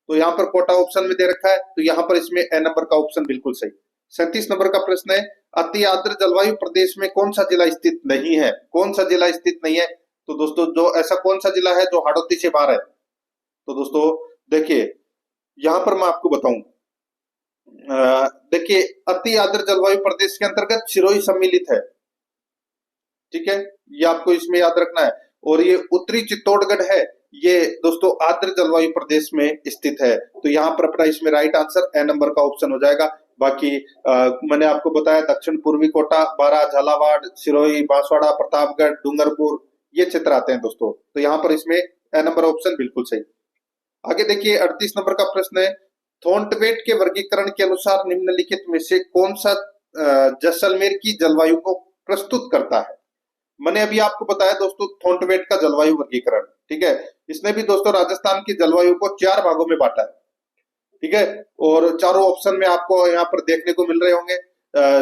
तो यहाँ पर कोटा ऑप्शन में दे रखा है, तो यहाँ पर इसमें ए नंबर का ऑप्शन बिल्कुल सही। 37 नंबर का प्रश्न है, अति आर्द्र जलवायु प्रदेश में कौन सा जिला स्थित नहीं है? कौन सा जिला स्थित नहीं है? तो दोस्तों जो ऐसा कौन सा जिला है जो हाड़ौती से बाहर है? तो दोस्तों देखिए यहाँ पर मैं आपको बताऊं, देखिए अति आर्द्र जलवायु प्रदेश के अंतर्गत सिरोही सम्मिलित है, ठीक है, ये आपको इसमें याद रखना है। और ये उत्तरी चित्तौड़गढ़ है, ये दोस्तों आर्द्र जलवायु प्रदेश में स्थित है। तो यहाँ पर अपना इसमें राइट आंसर ए नंबर का ऑप्शन हो जाएगा। बाकी मैंने आपको बताया दक्षिण पूर्वी कोटा, बारां, झालावाड़, सिरोही, बांसवाड़ा, प्रतापगढ़, डूंगरपुर, ये क्षेत्र आते हैं दोस्तों। तो यहाँ पर इसमें ए नंबर ऑप्शन बिल्कुल सही। आगे देखिए 38 नंबर का प्रश्न है, थॉर्नटवेट के वर्गीकरण के अनुसार निम्नलिखित में से कौन सा जैसलमेर की जलवायु को प्रस्तुत करता है? मैंने अभी आपको बताया दोस्तों थॉर्नटवेट का जलवायु वर्गीकरण, ठीक है। इसने भी दोस्तों राजस्थान की जलवायु को 4 भागों में बांटा है, ठीक है। और चारों ऑप्शन में आपको यहाँ पर देखने को मिल रहे होंगे,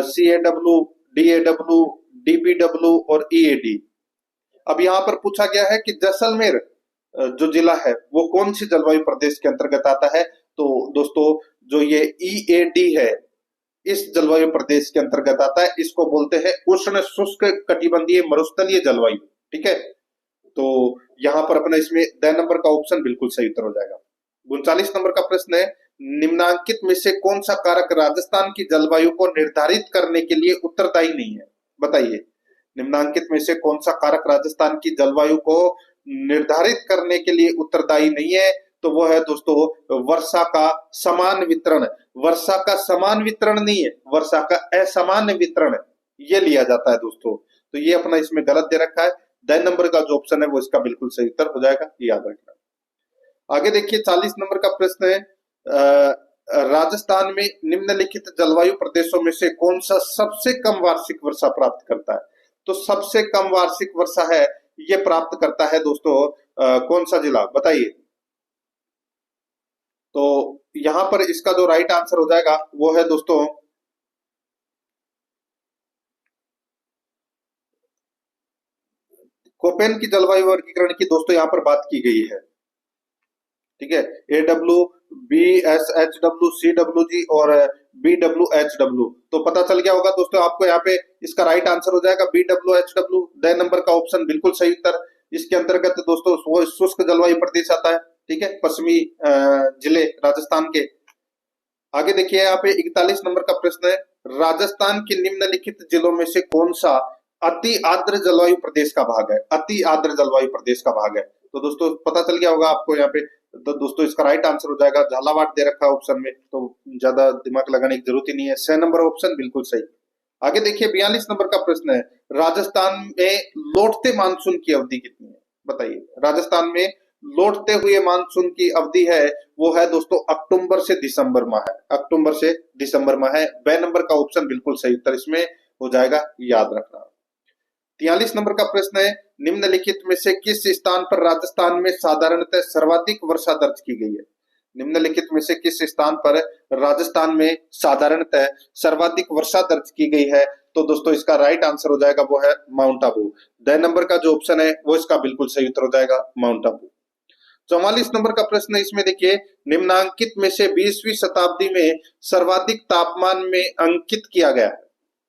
CAW, DAW, DBW और EAD। अब यहाँ पर पूछा गया है कि जैसलमेर जो जिला है वो कौन सी जलवायु प्रदेश के अंतर्गत आता है? तो दोस्तों जो ये EAD है इस जलवायु प्रदेश के अंतर्गत आता है, इसको बोलते हैं उष्ण शुष्क कटिबंधीय मरुस्थलीय जलवायु, ठीक है। तो यहाँ पर अपना इसमें द नंबर का ऑप्शन बिल्कुल सही उत्तर हो जाएगा। 39 नंबर का प्रश्न है, निम्नांकित में से कौन सा कारक राजस्थान की जलवायु को निर्धारित करने के लिए उत्तरदायी नहीं है? बताइए, निम्नांकित में से कौन सा कारक राजस्थान की जलवायु को निर्धारित करने के लिए उत्तरदायी नहीं है? तो वो है दोस्तों वर्षा का समान वितरण। वर्षा का समान वितरण नहीं है, वर्षा का असमान वितरण ये लिया जाता है दोस्तों। तो ये अपना इसमें गलत दे रखा है, द नंबर का जो ऑप्शन है वो इसका बिल्कुल सही उत्तर हो जाएगा, याद रखना। आगे देखिए 40 नंबर का प्रश्न है, राजस्थान में निम्नलिखित जलवायु प्रदेशों में से कौन सा सबसे कम वार्षिक वर्षा प्राप्त करता है? तो सबसे कम वार्षिक वर्षा है ये प्राप्त करता है दोस्तों कौन सा जिला? बताइए। तो यहां पर इसका जो राइट आंसर हो जाएगा वो है दोस्तों कोपेन की जलवायु वर्गीकरण की दोस्तों यहां पर बात की गई है, ठीक है। AW, BSHW, CWG और BWHW। तो पता चल गया होगा दोस्तों आपको, यहाँ पे इसका राइट आंसर हो जाएगा BWHW, द नंबर का ऑप्शन बिल्कुल सही उत्तर। इसके अंतर्गत दोस्तों वो शुष्क जलवायु प्रदेश आता है, ठीक है, पश्चिमी जिले राजस्थान के। आगे देखिए यहाँ पे 41 नंबर का प्रश्न है, राजस्थान के निम्नलिखित जिलों में से कौन सा अति आर्द्र जलवायु प्रदेश का भाग है? अति आर्द्र जलवायु प्रदेश का भाग है। तो दोस्तों पता चल गया होगा आपको यहाँ पे, तो दोस्तों इसका राइट आंसर हो जाएगा झालावाड़ दे रखा है ऑप्शन में, तो ज्यादा दिमाग लगाने की जरूरत ही नहीं है, 6 नंबर ऑप्शन बिल्कुल सही। आगे देखिए 42 नंबर का प्रश्न है, राजस्थान में लौटते मानसून की अवधि कितनी है? बताइए। राजस्थान में लौटते हुए मानसून की अवधि है वो है दोस्तों अक्टूबर से दिसंबर माह है, अक्टूबर से दिसंबर माह है। ब नंबर का ऑप्शन बिल्कुल सही उत्तर इसमें हो जाएगा, याद रखना। 43 नंबर का प्रश्न है, निम्नलिखित में से किस स्थान पर राजस्थान में साधारणतः सर्वाधिक वर्षा दर्ज की गई है? निम्नलिखित में से किस स्थान पर राजस्थान में साधारणतः सर्वाधिक वर्षा दर्ज की गई है? तो दोस्तों इसका राइट आंसर हो जाएगा वो है माउंट आबू। द नंबर का जो ऑप्शन है वो इसका बिल्कुल सही उत्तर हो जाएगा, माउंट आबू। 44 नंबर का प्रश्न है, इसमें देखिए निम्नांकित में से 20वीं शताब्दी में सर्वाधिक तापमान में अंकित किया गया है।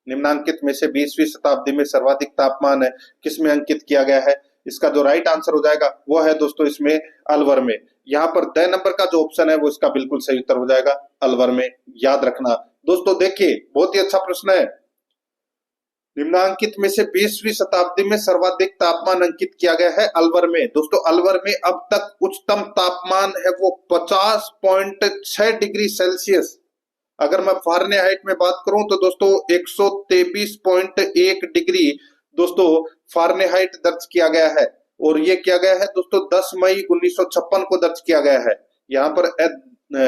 निम्नांकित में से 20वीं शताब्दी में सर्वाधिक तापमान है किस में अंकित किया गया है? इसका जो राइट आंसर हो जाएगा वो है दोस्तों इसमें अलवर में। यहाँ पर द नंबर का जो ऑप्शन है वो इसका बिल्कुल सही उत्तर हो जाएगा, अलवर में, याद रखना। दोस्तों देखिए बहुत ही अच्छा प्रश्न है, निम्नांकित में से 20वीं शताब्दी में सर्वाधिक तापमान अंकित किया गया है अलवर में। दोस्तों अलवर में अब तक उच्चतम तापमान है वो 50.6 डिग्री सेल्सियस। अगर मैं फारेनहाइट में बात करूं तो दोस्तों 123.1 डिग्री दोस्तों फारेनहाइट दर्ज किया गया है, और ये किया गया है दोस्तों 10 मई 1956 को दर्ज किया गया है। यहाँ पर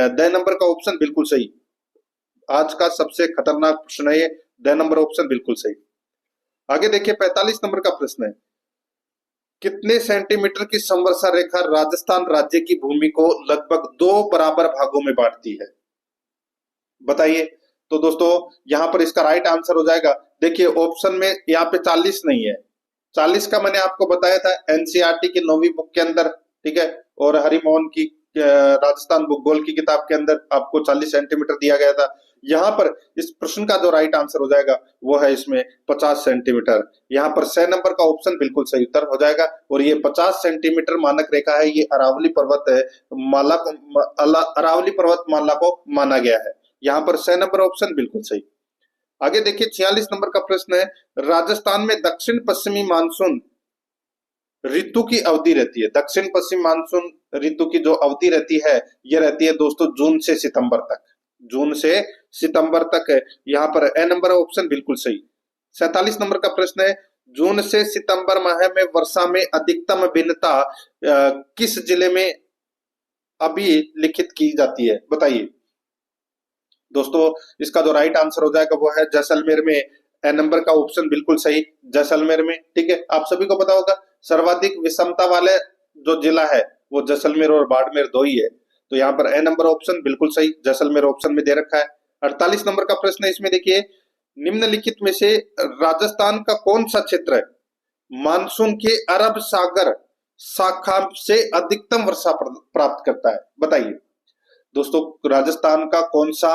द नंबर का ऑप्शन बिल्कुल सही, आज का सबसे खतरनाक प्रश्न है ये, द नंबर ऑप्शन बिल्कुल सही। आगे देखिए 45 नंबर का प्रश्न है, कितने सेंटीमीटर की समवर्षा रेखा राजस्थान राज्य की भूमि को लगभग 2 बराबर भागों में बांटती है? बताइए। तो दोस्तों यहां पर इसका राइट आंसर हो जाएगा, देखिए ऑप्शन में यहाँ पे 40 नहीं है, 40 का मैंने आपको बताया था एनसीईआरटी की 9वीं बुक के अंदर, ठीक है, और हरिमोहन की राजस्थान भूगोल की किताब के अंदर आपको 40 सेंटीमीटर दिया गया था। यहाँ पर इस प्रश्न का जो राइट आंसर हो जाएगा वो है इसमें 50 सेंटीमीटर। यहाँ पर 6 नंबर का ऑप्शन बिल्कुल सही उत्तर हो जाएगा। और ये 50 सेंटीमीटर मानक रेखा है, ये अरावली पर्वत है, अरावली पर्वत माला को माना गया है। यहाँ पर 6 नंबर ऑप्शन बिल्कुल सही। आगे देखिए 46 नंबर का प्रश्न है, राजस्थान में दक्षिण पश्चिमी मानसून ऋतु की अवधि रहती है। दक्षिण पश्चिम मानसून ऋतु की जो अवधि रहती है ये रहती है दोस्तों जून से सितंबर तक। जून से सितंबर तक है। यहाँ पर ए नंबर ऑप्शन बिल्कुल सही। 47 नंबर का प्रश्न है, जून से सितंबर माह में वर्षा में अधिकतम भिन्नता किस जिले में अभिलिखित की जाती है, बताइए। दोस्तों इसका जो राइट आंसर हो जाएगा वो है जैसलमेर में। ए नंबर का ऑप्शन बिल्कुल सही, जैसलमेर में। ठीक है, आप सभी को पता होगा सर्वाधिक विषमता वाले जो जिला है वो जैसलमेर और बाड़मेर दो ही है। तो यहाँ पर ए नंबर ऑप्शन बिल्कुल सही, जैसलमेर ऑप्शन में दे रखा है। 48 नंबर का प्रश्न है, इसमें देखिए निम्नलिखित में से राजस्थान का कौन सा क्षेत्र है मानसून के अरब सागर शाखा से अधिकतम वर्षा प्राप्त करता है, बताइए। दोस्तों राजस्थान का कौन सा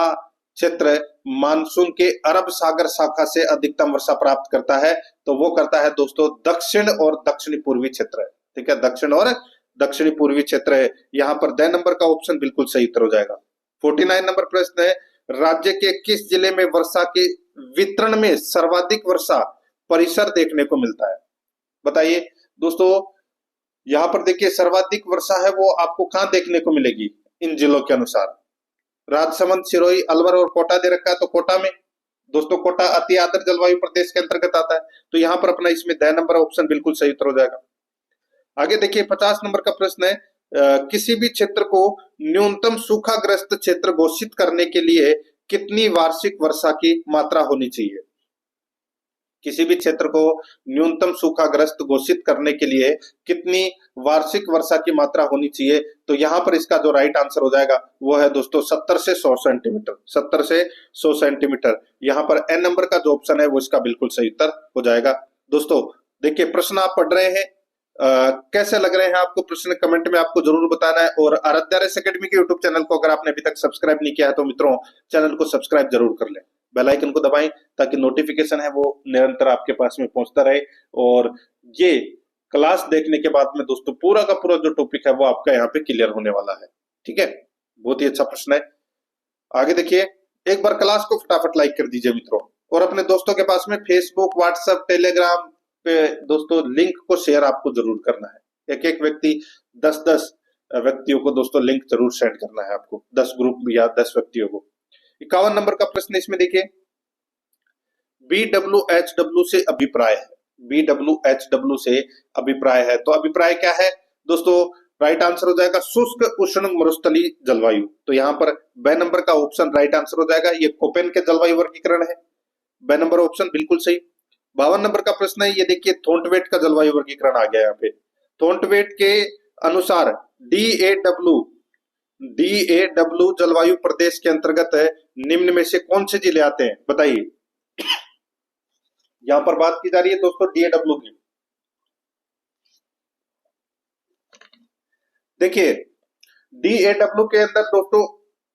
क्षेत्र मानसून के अरब सागर शाखा से अधिकतम वर्षा प्राप्त करता है, तो वो करता है दोस्तों दक्षिण और दक्षिणी पूर्वी क्षेत्र है। ठीक है, दक्षिण और दक्षिणी पूर्वी क्षेत्र है। यहाँ पर द नंबर का ऑप्शन बिल्कुल सही उत्तर हो जाएगा। 49 नंबर प्रश्न है, राज्य के किस जिले में वर्षा के वितरण में सर्वाधिक वर्षा परिसर देखने को मिलता है, बताइए। दोस्तों यहाँ पर देखिए सर्वाधिक वर्षा है वो आपको कहाँ देखने को मिलेगी इन जिलों के अनुसार। राजसमंद, सिरोही, अलवर और कोटा दे रखा है, तो कोटा में। दोस्तों कोटा अति आर्द्र जलवायु प्रदेश के अंतर्गत आता है, तो यहाँ पर अपना इसमें द नंबर ऑप्शन बिल्कुल सही उत्तर हो जाएगा। आगे देखिए 50 नंबर का प्रश्न है, किसी भी क्षेत्र को न्यूनतम सूखाग्रस्त क्षेत्र घोषित करने के लिए कितनी वार्षिक वर्षा की मात्रा होनी चाहिए। किसी भी क्षेत्र को न्यूनतम सूखाग्रस्त घोषित करने के लिए कितनी वार्षिक वर्षा की मात्रा होनी चाहिए, तो यहाँ पर इसका जो राइट आंसर हो जाएगा वो है दोस्तों 70 से 100 सेंटीमीटर। 70 से 100 सेंटीमीटर। यहाँ पर एन नंबर का जो ऑप्शन है वो इसका बिल्कुल सही उत्तर हो जाएगा। दोस्तों देखिए प्रश्न आप पढ़ रहे हैं, कैसे लग रहे हैं आपको प्रश्न, कमेंट में आपको जरूर बताना है। और आराध्या रेस एकेडमी के यूट्यूब चैनल को अगर आपने अभी तक सब्सक्राइब नहीं किया है तो मित्रों चैनल को सब्सक्राइब जरूर कर लें, बेल आइकन को दबाएं ताकि नोटिफिकेशन है वो निरंतर आपके पास में पहुंचता रहे। और ये क्लास देखने के बाद में दोस्तों पूरा का पूरा जो टॉपिक है वो आपका यहाँ पे क्लियर होने वाला है। ठीक है, बहुत ही अच्छा प्रश्न है। आगे देखिए, एक बार क्लास को फटाफट लाइक कर दीजिए मित्रों, और अपने दोस्तों के पास में फेसबुक, व्हाट्सएप, टेलीग्राम पे दोस्तों लिंक को शेयर आपको जरूर करना है। एक एक व्यक्ति 10-10 व्यक्तियों को दोस्तों लिंक जरूर सेंड करना है आपको, 10 ग्रुप या 10 व्यक्तियों को। 51 नंबर का प्रश्न इसमें देखिए, BWHW से अभिप्राय है। BWHW से अभिप्राय है, तो अभिप्राय क्या है दोस्तों, राइट आंसर हो जाएगा शुष्क उष्ण मरुस्थलीय जलवायु। तो यहाँ पर ब नंबर का ऑप्शन राइट आंसर हो जाएगा, ये कोपेन के जलवायु वर्गीकरण है। ब नंबर ऑप्शन बिल्कुल सही। 52 नंबर का प्रश्न है, ये देखिए थोंटवेट का जलवायु वर्गीकरण आ गया यहाँ पे। थोंटवेट के अनुसार DAW जलवायु प्रदेश के अंतर्गत है, निम्न में से कौन से जिले आते हैं, बताइए। यहां पर बात की जा रही है दोस्तों DAW की। देखिए DAW के अंदर दोस्तों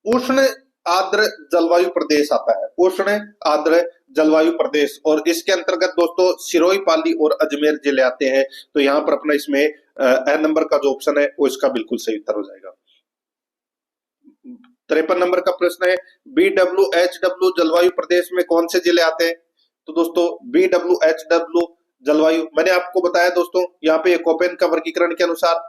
उष्ण आर्द्र जलवायु प्रदेश आता है, उष्ण आर्द्र जलवायु प्रदेश, और इसके अंतर्गत दोस्तों सिरोही, पाली और अजमेर जिले आते हैं। तो यहाँ पर अपना इसमें ए नंबर का जो ऑप्शन है वो इसका बिल्कुल सही उत्तर हो जाएगा। 53 नंबर का प्रश्न है, BWHW जलवायु प्रदेश में कौन से जिले आते हैं, तो दोस्तों BWHW जलवायु मैंने आपको बताया दोस्तों यहाँ पे कोपेन का वर्गीकरण के अनुसार।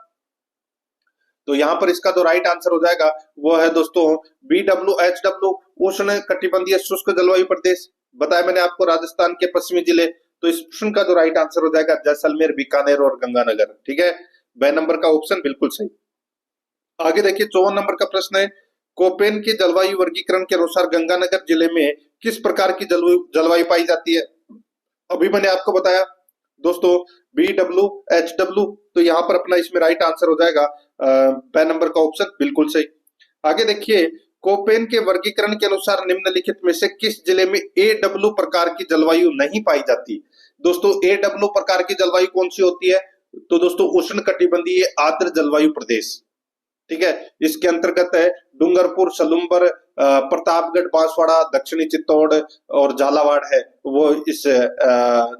तो यहाँ पर इसका जो राइट आंसर हो जाएगा वो है दोस्तों BWHW उष्ण कटिबंधीय शुष्क जलवायु प्रदेश। बताया मैंने आपको राजस्थान के पश्चिमी जिले, तो इस प्रश्न का जो राइट आंसर हो जाएगा जैसलमेर, बीकानेर और गंगानगर। ठीक है, ब नंबर का ऑप्शन बिल्कुल सही। आगे देखिए 54 नंबर का प्रश्न है, कोपेन के जलवायु वर्गीकरण के अनुसार गंगानगर जिले में किस प्रकार की जलवायु पाई जाती है। अभी मैंने आपको बताया दोस्तों BWHW, तो यहाँ पर अपना इसमें राइट आंसर हो जाएगा ब नंबर का ऑप्शन बिल्कुल सही। आगे देखिए, कोपेन के वर्गीकरण के अनुसार निम्नलिखित में से किस जिले में AW प्रकार की जलवायु नहीं पाई जाती। दोस्तों AW प्रकार की जलवायु कौन सी होती है, तो दोस्तों उष्ण कटिबंधीय आर्द्र जलवायु प्रदेश। ठीक है। इसके अंतर्गत है डूंगरपुर, सलूम्बर, प्रतापगढ़, बांसवाड़ा, दक्षिणी चित्तौड़ और झालावाड़ है, वो इस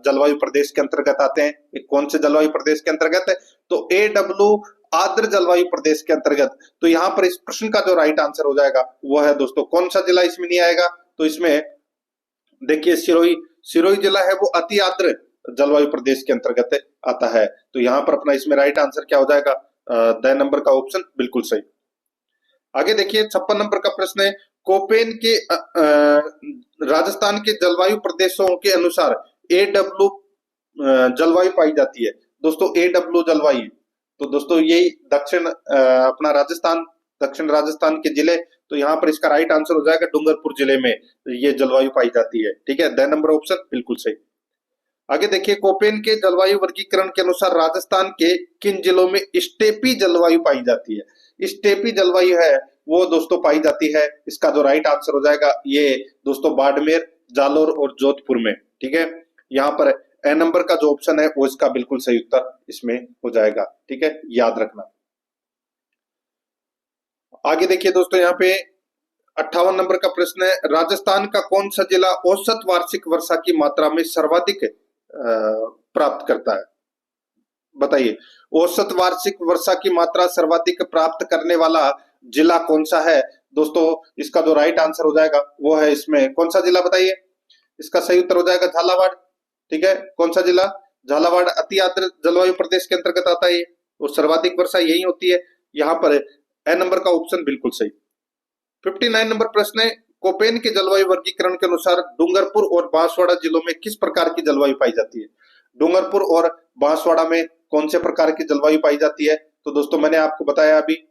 जलवायु प्रदेश के अंतर्गत आते हैं। ये कौन से जलवायु प्रदेश के अंतर्गत है? तो AW आर्द्र जलवायु प्रदेश के अंतर्गत। तो यहाँ पर इस प्रश्न का जो राइट आंसर हो जाएगा वो है दोस्तों, कौन सा जिला इसमें नहीं आएगा? तो इसमें देखिए सिरोही जिला है वो अति आर्द्र जलवायु प्रदेश के अंतर्गत आता है। तो यहाँ पर अपना इसमें राइट आंसर क्या हो जाएगा? द नंबर का ऑप्शन बिल्कुल सही। आगे देखिए 56 नंबर का प्रश्न है, कोपेन के राजस्थान के जलवायु प्रदेशों के अनुसार AW जलवायु पाई जाती है। दोस्तों AW जलवायु, तो दोस्तों यही अपना राजस्थान, दक्षिण राजस्थान के जिले, तो यहाँ पर इसका राइट आंसर हो जाएगा डूंगरपुर जिले में ये जलवायु पाई जाती है। ठीक है, द नंबर ऑप्शन बिल्कुल सही। आगे देखिए कोपेन के जलवायु वर्गीकरण के अनुसार राजस्थान के किन जिलों में स्टेपी जलवायु पाई जाती है? स्टेपी जलवायु है वो दोस्तों पाई जाती है। इसका जो राइट आंसर हो जाएगा ये दोस्तों बाड़मेर, जालोर और जोधपुर में। ठीक है, यहाँ पर ए नंबर का जो ऑप्शन है वो इसका बिल्कुल सही उत्तर इसमें हो जाएगा। ठीक है, याद रखना। आगे देखिए दोस्तों यहाँ पे 58 नंबर का प्रश्न है, राजस्थान का कौन सा जिला औसत वार्षिक वर्षा की मात्रा में सर्वाधिक प्राप्त करता है? बताइए, औसत वार्षिक वर्षा की मात्रा सर्वाधिक प्राप्त करने वाला जिला कौन सा है? दोस्तों इसका जो राइट आंसर हो जाएगा वो है इसमें कौन सा जिला बताइए? इसका सही उत्तर हो जाएगा झालावाड़। ठीक है, कौन सा जिला? झालावाड़ अति आर्द्र जलवायु प्रदेश के अंतर्गत आता है और सर्वाधिक वर्षा यही होती है। यहाँ पर ए नंबर का ऑप्शन बिल्कुल सही। 59 नंबर प्रश्न है, कोपेन के जलवायु वर्गीकरण के अनुसार डूंगरपुर और बांसवाड़ा जिलों में किस प्रकार की जलवायु पाई जाती है? डूंगरपुर और बांसवाड़ा में कौन से प्रकार की जलवायु पाई जाती है? तो दोस्तों मैंने आपको बताया अभी,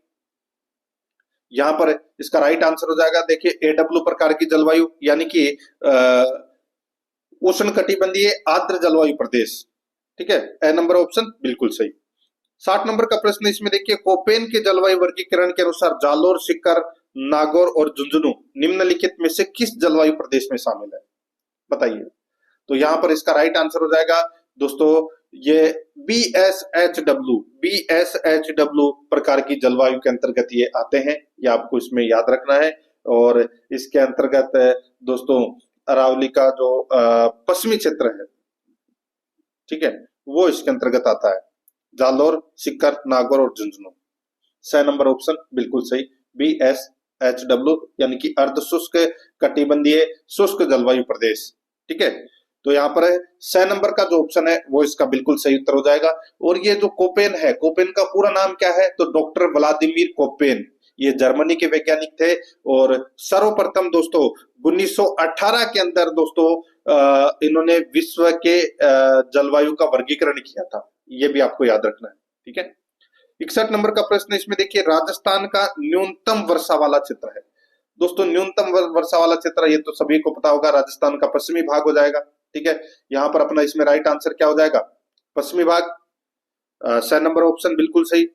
यहाँ पर इसका राइट आंसर हो जाएगा देखिए AW प्रकार की जलवायु, यानी कि उष्णकटिबंधीय आर्द्र जलवायु प्रदेश। ठीक है, ए नंबर ऑप्शन बिल्कुल सही। 60 नंबर का प्रश्न इसमें देखिए, कोपेन के जलवायु वर्गीकरण के अनुसार जालोर, सीकर, नागौर और झुंझुनू निम्नलिखित में से किस जलवायु प्रदेश में शामिल है? बताइए। तो यहाँ पर इसका राइट आंसर हो जाएगा दोस्तों ये BSHW प्रकार की जलवायु के अंतर्गत ये आते हैं, ये आपको इसमें याद रखना है। और इसके अंतर्गत दोस्तों अरावली का जो पश्चिमी क्षेत्र है, ठीक है, वो इसके अंतर्गत आता है। जालोर, सीकर, नागौर और झुंझुनू। 6 नंबर ऑप्शन बिल्कुल सही, BSHW यानी कि अर्ध शुष्क कटिबंधीय शुष्क जलवायु प्रदेश। ठीक है, तो यहाँ पर 6 नंबर का जो ऑप्शन है वो इसका बिल्कुल सही उत्तर हो जाएगा। और ये जो कोपेन है, कोपेन का पूरा नाम क्या है? तो डॉक्टर व्लादिमीर कोपेन, ये जर्मनी के वैज्ञानिक थे और सर्वप्रथम दोस्तों 1918 के अंदर दोस्तों इन्होंने विश्व के जलवायु का वर्गीकरण किया था, ये भी आपको याद रखना है। ठीक है, 61 नंबर का प्रश्न इसमें देखिए, राजस्थान का न्यूनतम वर्षा वाला क्षेत्र है। दोस्तों न्यूनतम वर्षा वाला क्षेत्र ये तो सभी को पता होगा, राजस्थान का पश्चिमी भाग हो जाएगा। ठीक है, यहाँ पर अपना इसमें राइट आंसर क्या हो जाएगा? पश्चिमी भाग। 6 नंबर ऑप्शन बिल्कुल सही।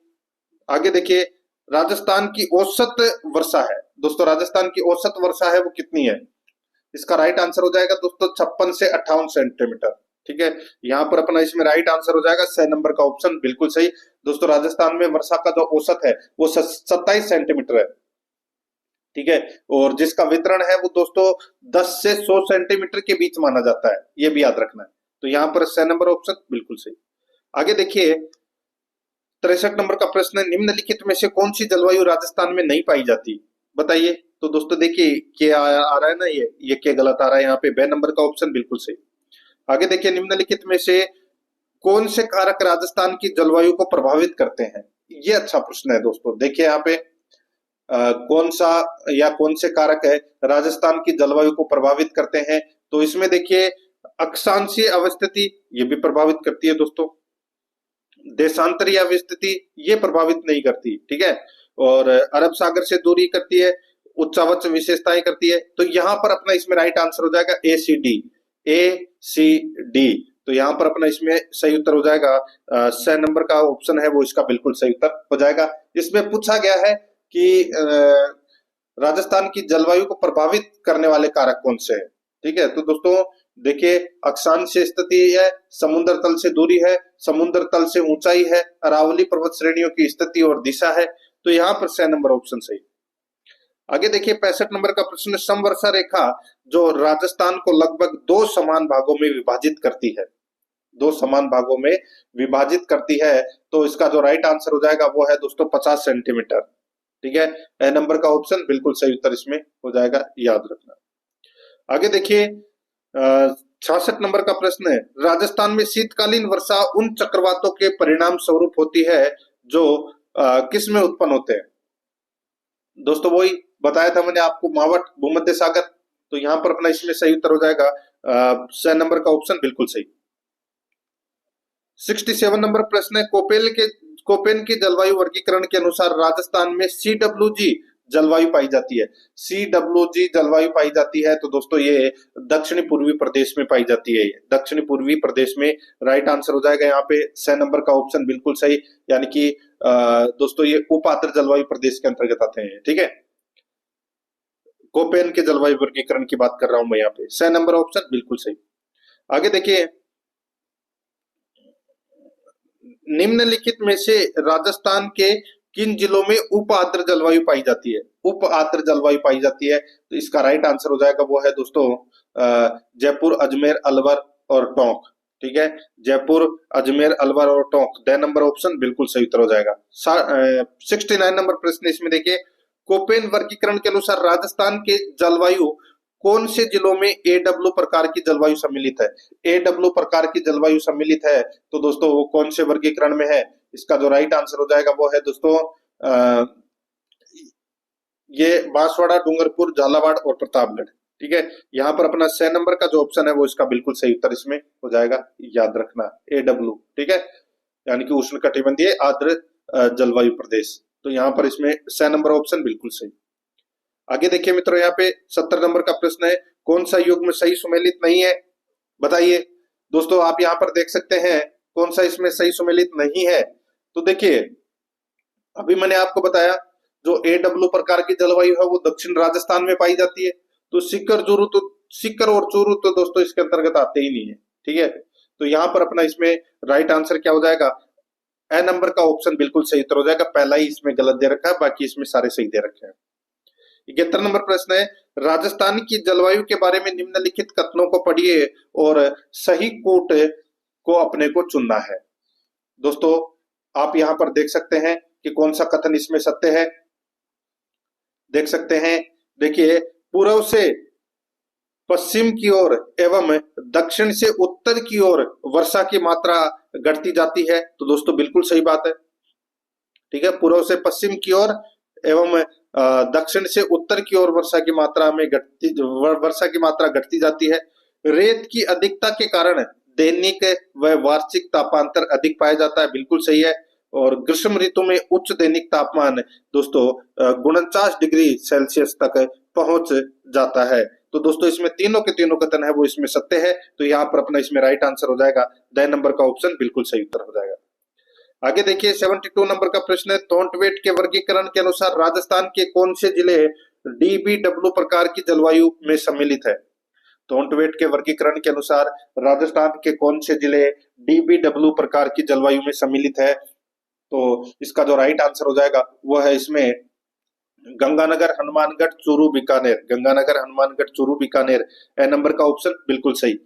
आगे देखिए, राजस्थान की औसत वर्षा है दोस्तों, राजस्थान की औसत वर्षा है वो कितनी है? इसका राइट आंसर हो जाएगा दोस्तों 56 से 58 सेंटीमीटर। ठीक है, यहाँ पर अपना इसमें राइट आंसर हो जाएगा 6 नंबर का ऑप्शन बिल्कुल सही। दोस्तों राजस्थान में वर्षा का जो औसत है वो 27 सेंटीमीटर है। ठीक है, और जिसका वितरण है वो दोस्तों 10 से 100 सेंटीमीटर के बीच माना जाता है, ये भी याद रखना है। तो यहाँ पर 6 नंबर ऑप्शन बिल्कुल सही। आगे देखिए 63 नंबर का प्रश्न है, निम्नलिखित में से कौन सी जलवायु राजस्थान में नहीं पाई जाती? बताइए। तो दोस्तों देखिए क्या आ रहा है ना, ये क्या गलत आ रहा है यहाँ पे, 2 नंबर का ऑप्शन बिल्कुल सही। आगे देखिए, निम्नलिखित में से कौन से कारक राजस्थान की जलवायु को प्रभावित करते हैं? ये अच्छा प्रश्न है दोस्तों। देखिए यहाँ पे कौन सा या कौन से कारक है राजस्थान की जलवायु को प्रभावित करते हैं? तो इसमें देखिए अक्षांशीय अवस्थिति ये भी प्रभावित करती है दोस्तों, देशांतरीय अवस्थिति ये प्रभावित नहीं करती। ठीक है, और अरब सागर से दूरी करती है, उच्चावच विशेषताएं करती है। तो यहाँ पर अपना इसमें राइट आंसर हो जाएगा ACD। तो यहाँ पर अपना इसमें सही उत्तर हो जाएगा 6 नंबर का ऑप्शन है वो इसका बिल्कुल सही उत्तर हो जाएगा। इसमें पूछा गया है कि राजस्थान की जलवायु को प्रभावित करने वाले कारक कौन से हैं? ठीक है, तो दोस्तों देखिए अक्षांशीय स्थिति है, समुद्र तल से दूरी है, समुद्र तल से ऊंचाई है, अरावली पर्वत श्रेणियों की स्थिति और दिशा है। तो यहाँ पर 6 नंबर ऑप्शन सही। आगे देखिए 65 नंबर का प्रश्न, समवर्षा रेखा जो राजस्थान को लगभग 2 समान भागों में विभाजित करती है, 2 समान भागों में विभाजित करती है, तो इसका जो राइट आंसर हो जाएगा वो है दोस्तों 50 सेंटीमीटर। ठीक है, ए नंबर का ऑप्शन बिल्कुल सही उत्तर इसमें हो जाएगा, याद रखना। आगे देखिए 66 नंबर का प्रश्न है, राजस्थान में शीतकालीन वर्षा उन चक्रवातों के परिणाम स्वरूप होती है जो किस में उत्पन्न होते हैं। दोस्तों वही बताया था मैंने आपको, मावट, भूमध्य सागर। तो यहाँ पर अपना इसमें सही उत्तर हो जाएगा 6 नंबर का ऑप्शन बिल्कुल सही। 67 नंबर प्रश्न है, कोपेन के जलवायु वर्गीकरण के अनुसार राजस्थान में CWG जलवायु पाई जाती है। CWG जलवायु पाई जाती है, तो दोस्तों ये दक्षिणी पूर्वी प्रदेश में पाई जाती है, ये दक्षिणी पूर्वी प्रदेश में राइट आंसर हो जाएगा यहाँ पे 6 नंबर का ऑप्शन बिल्कुल सही। यानी कि दोस्तों ये उप आर्द्र जलवायु प्रदेश के अंतर्गत आते हैं। ठीक है, कोपेन के जलवायु वर्गीकरण की बात कर रहा हूं मैं यहाँ पे, 6 नंबर ऑप्शन बिल्कुल सही। आगे देखिए, निम्नलिखित में से राजस्थान के किन जिलों में उप आर्द्र जलवायु पाई जाती है, उप आर्द्र जलवायु पाई जाती है, तो इसका राइट आंसर हो जाएगा वो है दोस्तों जयपुर, अजमेर, अलवर और टोंक। ठीक है, जयपुर, अजमेर, अलवर और टोंक, 2 नंबर ऑप्शन बिल्कुल सही उत्तर हो जाएगा। 69 नंबर प्रश्न इसमें देखिए, कोपेन वर्गीकरण के अनुसार राजस्थान के जलवायु कौन से जिलों में AW प्रकार की जलवायु सम्मिलित है। AW प्रकार की जलवायु सम्मिलित है, तो दोस्तों वो कौन से वर्गीकरण में है, इसका जो राइट आंसर हो जाएगा वो है दोस्तों ये बांसवाड़ा, डूंगरपुर, झालावाड़ और प्रतापगढ़। ठीक है, यहाँ पर अपना 6 नंबर का जो ऑप्शन है वो इसका बिल्कुल सही उत्तर इसमें हो जाएगा, याद रखना AW। ठीक है, यानी कि उष्ण कटिबंधीय आर्द्र जलवायु प्रदेश, तो यहाँ पर इसमें 6 नंबर ऑप्शन बिल्कुल सही। आगे देखिए मित्रों, यहाँ पे 70 नंबर का प्रश्न है, कौन सा युग्म सही सुमेलित नहीं है, बताइए। दोस्तों आप यहाँ पर देख सकते हैं कौन सा इसमें सही सुमेलित नहीं है। तो देखिए अभी मैंने आपको बताया जो AW प्रकार की जलवायु है वो दक्षिण राजस्थान में पाई जाती है, तो सीकर और चूरू तो दोस्तों इसके अंतर्गत आते ही नहीं है। ठीक है, तो यहाँ पर अपना इसमें राइट आंसर क्या हो जाएगा, ए नंबर का ऑप्शन बिल्कुल सही उत्तर हो जाएगा। पहला ही इसमें गलत दे रखा है, बाकी इसमें सारे सही दे रखे हैं। 71 नंबर प्रश्न है, राजस्थान की जलवायु के बारे में निम्नलिखित कथनों को पढ़िए और सही कोट को अपने को चुनना है। दोस्तों आप यहां पर देख सकते हैं कि कौन सा कथन इसमें सत्य है, देख सकते हैं। देखिए, पूर्व से पश्चिम की ओर एवं दक्षिण से उत्तर की ओर वर्षा की मात्रा घटती जाती है, तो दोस्तों बिल्कुल सही बात है। ठीक है, पूर्व से पश्चिम की ओर एवं दक्षिण से उत्तर की ओर वर्षा की मात्रा घटती जाती है। रेत की अधिकता के कारण दैनिक व वार्षिक तापांतर अधिक पाया जाता है, बिल्कुल सही है। और ग्रीष्म ऋतु में उच्च दैनिक तापमान दोस्तों 49 डिग्री सेल्सियस तक पहुंच जाता है। तो दोस्तों इसमें तीनों के तीनों कथन है वो इसमें सत्य है, तो यहाँ पर अपना इसमें राइट आंसर हो जाएगा, 2 नंबर का ऑप्शन बिल्कुल सही उत्तर हो जाएगा। आगे देखिए 72 नंबर का प्रश्न है, थॉर्नवेट के वर्गीकरण के अनुसार राजस्थान के कौन से जिले DBW प्रकार की जलवायु में सम्मिलित है। थॉर्नवेट के वर्गीकरण के अनुसार राजस्थान के कौन से जिले DBW प्रकार की जलवायु में सम्मिलित है, तो इसका जो राइट आंसर हो जाएगा वो है इसमें गंगानगर, हनुमानगढ़, चूरू, बीकानेर। गंगानगर, हनुमानगढ़, चूरू, बीकानेर, ए नंबर का ऑप्शन बिल्कुल सही।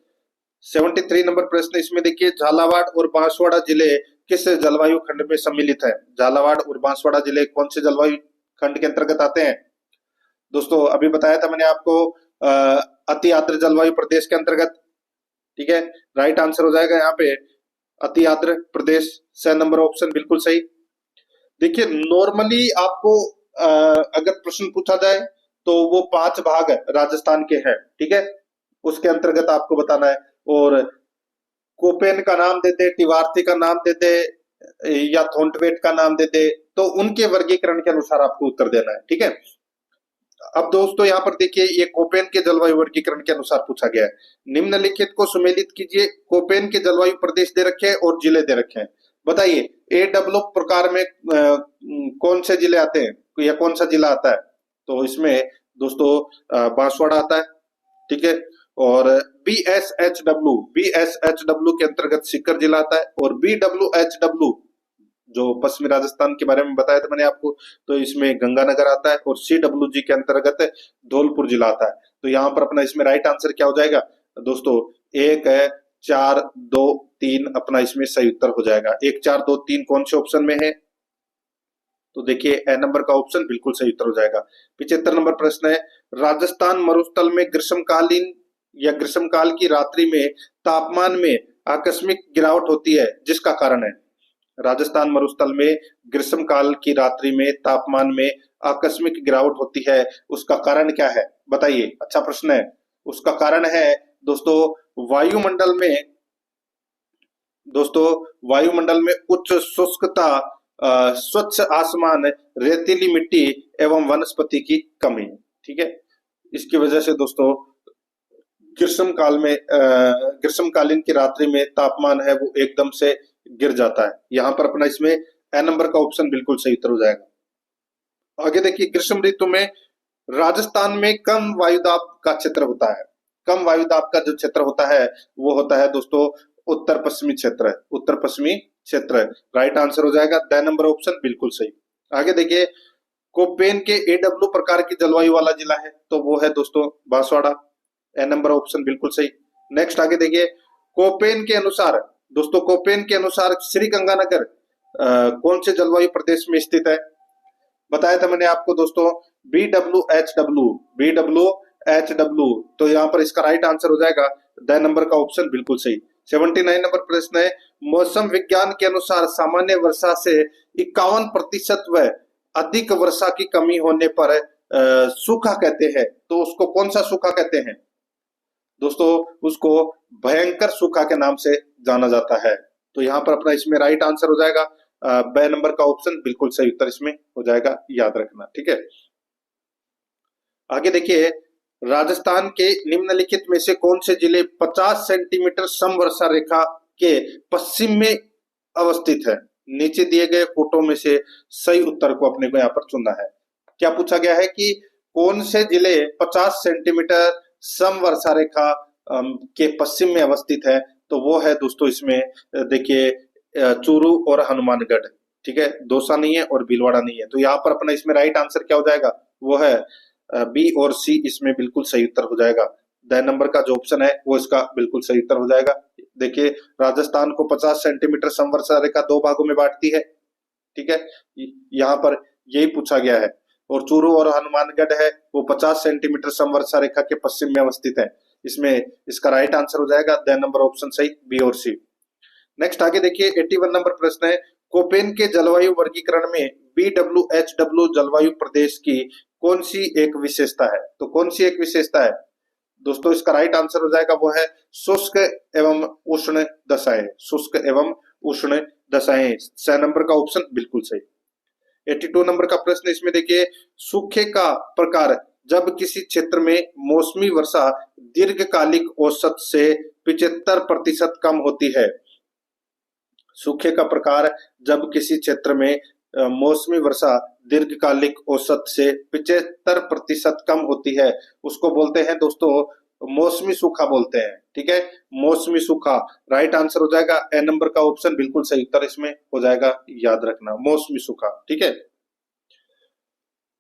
73 नंबर प्रश्न इसमें देखिए, झालावाड़ और बांसवाड़ा जिले किस जलवायु खंड में सम्मिलित है। झालावाड़ और बांसवाड़ा जिले कौन से जलवायु खंड के अंतर्गत आते हैं। दोस्तों अभी बताया था मैंने आपको अति आर्द्र जलवायु प्रदेश के अंतर्गत। ठीक है, राइट आंसर हो जाएगा यहाँ पे अति आर्द्र प्रदेश, 6 नंबर ऑप्शन बिल्कुल सही। देखिए नॉर्मली आपको अगर प्रश्न पूछा जाए तो वो 5 भाग राजस्थान के हैं। ठीक है, उसके अंतर्गत आपको बताना है, और कोपेन का नाम देते, टिवार्थी का नाम देते या थॉर्नवेट का नाम देते, तो उनके वर्गीकरण के अनुसार आपको उत्तर देना है। ठीक है, अब दोस्तों यहाँ पर देखिए ये कोपेन के जलवायु वर्गीकरण के अनुसार पूछा गया है। निम्नलिखित को सुमेलित कीजिए। कोपेन के जलवायु प्रदेश दे रखे हैं और जिले दे रखे हैं, बताइए AW प्रकार में कौन से जिले आते हैं या कौन सा जिला आता है। तो इसमें दोस्तों बांसवाड़ा आता है। ठीक है, और BSHW के अंतर्गत सीकर जिला आता है, और BWHW जो पश्चिमी राजस्थान के बारे में बताया था मैंने आपको, तो इसमें गंगानगर आता है और CWG के अंतर्गत धौलपुर जिला आता है। तो यहाँ पर अपना इसमें राइट आंसर क्या हो जाएगा दोस्तों, 1 है 4 2 3 अपना इसमें सही उत्तर हो जाएगा। 1 4 2 3 कौन से ऑप्शन में है, तो देखिए ए नंबर का ऑप्शन बिल्कुल सही उत्तर हो जाएगा। 75 नंबर प्रश्न है, राजस्थान मरुस्थल में ग्रीष्मकालीन या ग्रीष्मकाल की रात्रि में तापमान में आकस्मिक गिरावट होती है, जिसका कारण है। राजस्थान मरुस्थल में ग्रीष्मकाल की रात्रि में तापमान में आकस्मिक गिरावट होती है, उसका कारण क्या है बताइए। अच्छा प्रश्न है। उसका कारण है दोस्तों वायुमंडल में, वायुमंडल में उच्च शुष्कता, स्वच्छ आसमान, रेतीली मिट्टी एवं वनस्पति की कमी। ठीक है, इसकी वजह से दोस्तों ग्रीष्मकालीन की रात्रि में तापमान है वो एकदम से गिर जाता है। यहाँ पर अपना इसमें ए नंबर का ऑप्शन बिल्कुल सही उत्तर हो जाएगा। आगे देखिए, ग्रीष्म ऋतु में राजस्थान में कम वायुदाब का क्षेत्र होता है। कम वायुदाब का जो क्षेत्र होता है वो होता है दोस्तों उत्तर पश्चिमी क्षेत्र। उत्तर पश्चिमी क्षेत्र राइट आंसर हो जाएगा। द नंबर ऑप्शन बिल्कुल सही। आगे देखिए, कोपेन के AW प्रकार की जलवायु वाला जिला है, तो वो है दोस्तों बांसवाड़ा। ए नंबर ऑप्शन बिल्कुल सही। नेक्स्ट आगे देखिए, कोपेन के अनुसार दोस्तों, कोपेन के अनुसार श्री गंगानगर कौन से जलवायु प्रदेश में स्थित है। बताया था मैंने आपको दोस्तों BWHW, तो यहाँ पर इसका राइट आंसर हो जाएगा द नंबर का ऑप्शन बिल्कुल सही। 79 नंबर प्रश्न है, मौसम विज्ञान के अनुसार सामान्य वर्षा से 51% व अधिक वर्षा की कमी होने पर सूखा कहते हैं, तो उसको कौन सा सूखा कहते हैं दोस्तों, उसको भयंकर सूखा के नाम से जाना जाता है। तो यहाँ पर अपना इसमें राइट आंसर हो जाएगा ब नंबर का ऑप्शन बिल्कुल सही उत्तर इसमें हो जाएगा, याद रखना। ठीक है, आगे देखिए, राजस्थान के निम्नलिखित में से कौन से जिले 50 सेंटीमीटर समवर्षा रेखा के पश्चिम में अवस्थित है। नीचे दिए गए फोटो में से सही उत्तर को अपने को यहाँ पर चुनना है। क्या पूछा गया है कि कौन से जिले 50 सेंटीमीटर समवर्षा रेखा के पश्चिम में अवस्थित है, तो वो है दोस्तों इसमें देखिए चूरू और हनुमानगढ़। ठीक है, दौसा नहीं है और भीलवाड़ा नहीं है। तो यहाँ पर अपना इसमें राइट आंसर क्या हो जाएगा, वो है बी और सी इसमें बिल्कुल सही उत्तर हो जाएगा। द नंबर का जो ऑप्शन है वो इसका बिल्कुल सही उत्तर हो जाएगा। देखिए, राजस्थान को 50 सेंटीमीटर समवर्षा रेखा 2 भागों में बांटती है। ठीक है, यहाँ पर यही पूछा गया है। और चूरू और हनुमानगढ़ है वो 50 सेंटीमीटर समवर्षा रेखा के पश्चिम में अवस्थित है। इसमें इसका राइट आंसर हो जाएगा द नंबर ऑप्शन सही, बी और सी। नेक्स्ट आगे देखिए, 81 नंबर प्रश्न है, कोपेन के जलवायु वर्गीकरण में BWHW जलवायु प्रदेश की कौन सी एक विशेषता है। तो कौन सी एक विशेषता है दोस्तों, इसका राइट आंसर हो जाएगा वो है शुष्क एवं उष्ण दशाएं। शुष्क एवं उष्ण दशाएं, 6 नंबर का ऑप्शन बिल्कुल सही। 82 नंबर का प्रश्न इसमें देखिए, सूखे का प्रकार जब किसी क्षेत्र में मौसमी वर्षा दीर्घकालिक औसत से 75% कम होती है। सूखे का प्रकार जब किसी क्षेत्र में मौसमी वर्षा दीर्घकालिक औसत से 75% कम होती है, उसको बोलते हैं दोस्तों मौसमी सूखा बोलते हैं। ठीक है, मौसमी सूखा राइट आंसर हो जाएगा। ए नंबर का ऑप्शन बिल्कुल सही उत्तर इसमें हो जाएगा, याद रखना, मौसमी सूखा। ठीक है,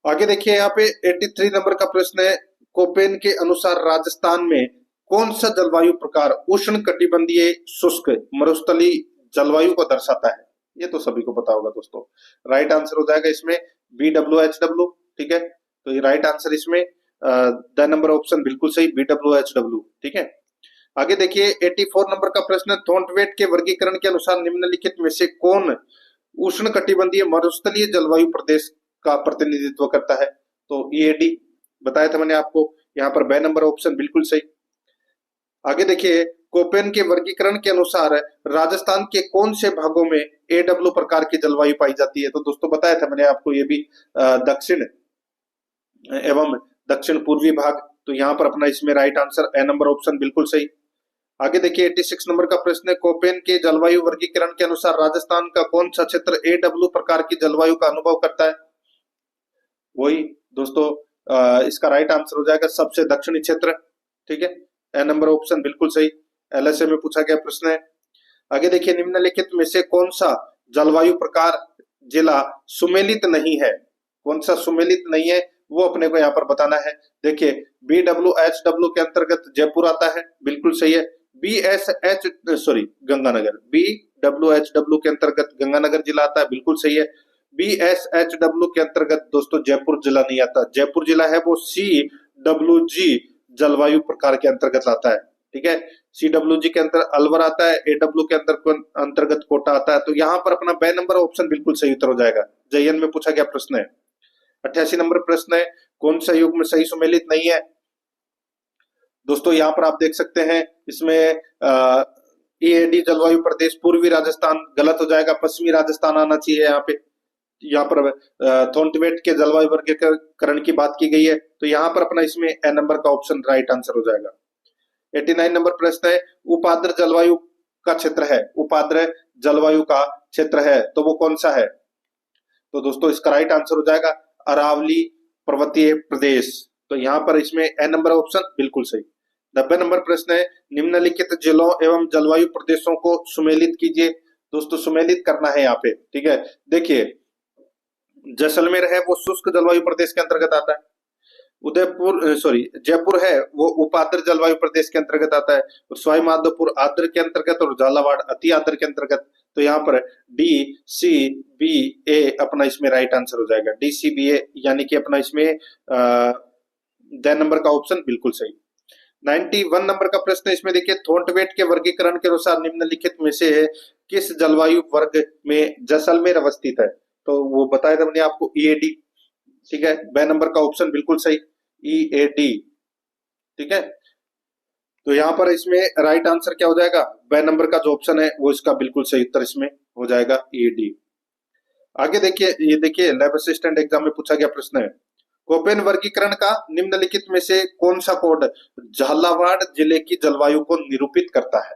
आगे देखिए, यहाँ पे 83 नंबर का प्रश्न है, कोपेन के अनुसार राजस्थान में कौन सा जलवायु प्रकार उष्ण कटिबंधीय शुष्क मरुस्थलीय जलवायु को दर्शाता है। ये तो सभी को पता होगा दोस्तों। राइट आंसर हो जाएगा इसमें BWHW। ठीक है, तो ये राइट आंसर इसमें द नंबर ऑप्शन बिल्कुल सही, BWHW। ठीक है, आगे देखिए, 84 नंबर का प्रश्न, थॉर्नवेट के वर्गीकरण के अनुसार निम्नलिखित में से कौन उष्ण कटिबंधीय मरुस्थलीय जलवायु प्रदेश का प्रतिनिधित्व करता है। तो EAD बताया था मैंने आपको, यहाँ पर ब नंबर ऑप्शन बिल्कुल सही। आगे देखिए, कोपेन के वर्गीकरण के अनुसार राजस्थान के कौन से भागों में AW प्रकार की जलवायु पाई जाती है। तो दोस्तों बताया था मैंने आपको, ये भी दक्षिण एवं दक्षिण पूर्वी भाग। तो यहाँ पर अपना इसमें right answer A number option बिल्कुल सही। आगे देखिए, 86 नंबर का प्रश्न है, कोपेन के जलवायु वर्गीकरण के अनुसार राजस्थान का कौन सा क्षेत्र AW प्रकार की जलवायु का अनुभव करता है। वही दोस्तों इसका राइट आंसर हो जाएगा सबसे दक्षिणी क्षेत्र। ठीक है, ए नंबर ऑप्शन बिल्कुल सही, LSA में पूछा गया प्रश्न है। आगे देखिए, निम्नलिखित में से कौन सा जलवायु प्रकार जिला सुमेलित नहीं है। कौन सा सुमेलित नहीं है वो अपने को यहाँ पर बताना है। देखिए BWHW के अंतर्गत जयपुर आता है, बिल्कुल सही है। गंगानगर, BWHW के अंतर्गत गंगानगर जिला आता है, बिल्कुल सही है। BSHW के अंतर्गत दोस्तों जयपुर जिला नहीं आता। जयपुर जिला है वो CWG जलवायु प्रकार के अंतर्गत आता है, ठीक है। CWG के अंतर अलवर आता है, AW के अंतर्गत कोटा आता है। तो यहाँ पर अपना ब नंबर ऑप्शन बिल्कुल सही उत्तर हो जाएगा। JN में पूछा गया प्रश्न है। 88 नंबर प्रश्न है, कौन सा युग्म सही सुमेलित नहीं है? दोस्तों यहाँ पर आप देख सकते हैं, इसमें EAD जलवायु प्रदेश पूर्वी राजस्थान गलत हो जाएगा, पश्चिमी राजस्थान आना चाहिए यहाँ पे। यहाँ पर थोंटवेट के जलवायु वर्गीकरण की बात की गई है, तो यहाँ पर अपना इसमें ए नंबर का ऑप्शन राइट आंसर हो जाएगा। 89 नंबर प्रश्न है, उपाद्र जलवायु का क्षेत्र है, उपाद्र जलवायु का क्षेत्र है, तो वो कौन सा है? तो दोस्तों इसका राइट आंसर हो जाएगा अरावली पर्वतीय प्रदेश। तो यहाँ पर इसमें ए नंबर ऑप्शन बिल्कुल सही। 90 नंबर प्रश्न है, निम्नलिखित जिलों एवं जलवायु प्रदेशों को सुमेलित कीजिए। दोस्तों सुमेलित करना है यहाँ पे, ठीक है। देखिए जैसलमेर है वो शुष्क जलवायु प्रदेश के अंतर्गत आता है। जयपुर है वो उपाद्र जलवायु प्रदेश के अंतर्गत आता है, और सवाई माधोपुर आद्र के अंतर्गत और झालावाड़ अति आद्र के अंतर्गत। तो यहाँ पर DCBA अपना इसमें राइट आंसर हो जाएगा। DCBA यानी कि अपना इसमें द नंबर का ऑप्शन बिल्कुल सही। 91 नंबर का प्रश्न इसमें देखिए, थोंटवेट के वर्गीकरण के अनुसार निम्नलिखित में से किस जलवायु वर्ग में जैसलमेर अवस्थित है? तो वो बताया था मैंने आपको EAD, ठीक है। ब नंबर का ऑप्शन बिल्कुल सही EAD, ठीक है। तो यहाँ पर इसमें राइट आंसर क्या हो जाएगा? ब नंबर का जो ऑप्शन है वो इसका बिल्कुल सही उत्तर इसमें हो जाएगा EAD। आगे देखिए, ये देखिए लैब असिस्टेंट एग्जाम में पूछा गया प्रश्न है, कोपेन वर्गीकरण का निम्नलिखित में से कौन सा कोड झालावाड़ जिले की जलवायु को निरूपित करता है?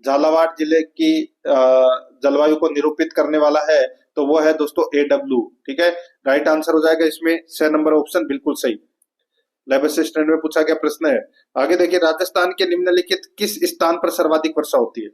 झालावाड़ जिले की जलवायु को निरूपित करने वाला है तो वो है दोस्तों AW, ठीक है। राइट आंसर हो जाएगा इसमें स नंबर ऑप्शन बिल्कुल सही। लैब असिस्टेंट में पूछा गया प्रश्न है। आगे देखिए, राजस्थान के निम्नलिखित किस स्थान पर सर्वाधिक वर्षा होती है?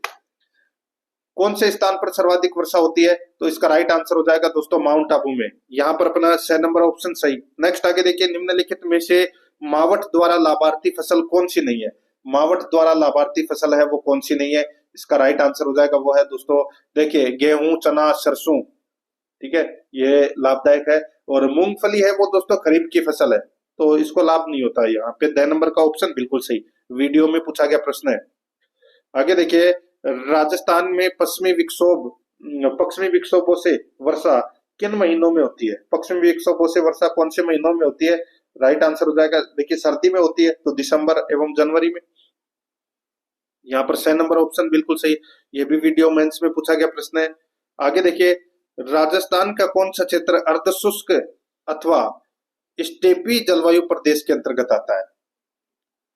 कौन से स्थान पर सर्वाधिक वर्षा होती है? तो इसका राइट आंसर हो जाएगा दोस्तों माउंट आबू में। यहाँ पर अपना स नंबर ऑप्शन सही। नेक्स्ट आगे देखिए, निम्नलिखित में से मावठ द्वारा लाभार्थी फसल कौन सी नहीं है? मावठ द्वारा लाभार्थी फसल है वो कौन सी नहीं है? इसका राइट आंसर हो जाएगा वो है दोस्तों, देखिए गेहूं, चना, सरसों, ठीक है, ये लाभदायक है। और मूंगफली है वो दोस्तों खरीफ की फसल है, तो इसको लाभ नहीं होता है। यहाँ पे द नंबर का ऑप्शन बिल्कुल सही, वीडियो में पूछा गया प्रश्न है। आगे देखिए, राजस्थान में पश्चिमी विक्षोभों से वर्षा किन महीनों में होती है? पश्चिमी विक्षोभों से वर्षा कौन से महीनों में होती है? राइट आंसर हो जाएगा, देखिए सर्दी में होती है, तो दिसंबर एवं जनवरी में। यहाँ पर स नंबर ऑप्शन बिल्कुल सही, ये भी वीडियो मेंस में पूछा गया प्रश्न है। आगे देखिए, राजस्थान का कौन सा क्षेत्र अर्धशुष्क अथवा स्टेपी जलवायु प्रदेश के अंतर्गत आता है?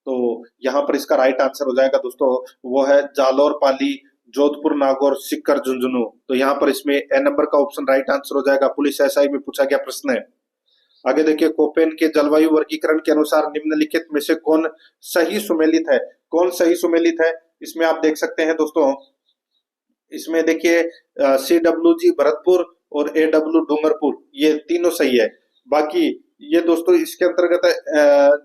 तो यहाँ पर इसका राइट आंसर हो जाएगा दोस्तों, वो है जालौर, पाली, जोधपुर, नागौर, सीकर, झुंझुनू। तो यहाँ पर इसमें ए नंबर का ऑप्शन राइट आंसर हो जाएगा। पुलिस SI में पूछा गया प्रश्न है। आगे देखिए, कोपेन के जलवायु वर्गीकरण के अनुसार निम्नलिखित में से कौन सही सुमेलित है? कौन सही सुमेलित है? इसमें आप देख सकते हैं दोस्तों, इसमें देखिए CWG भरतपुर और AW डूंगरपुर, ये तीनों सही है। बाकी ये दोस्तों इसके अंतर्गत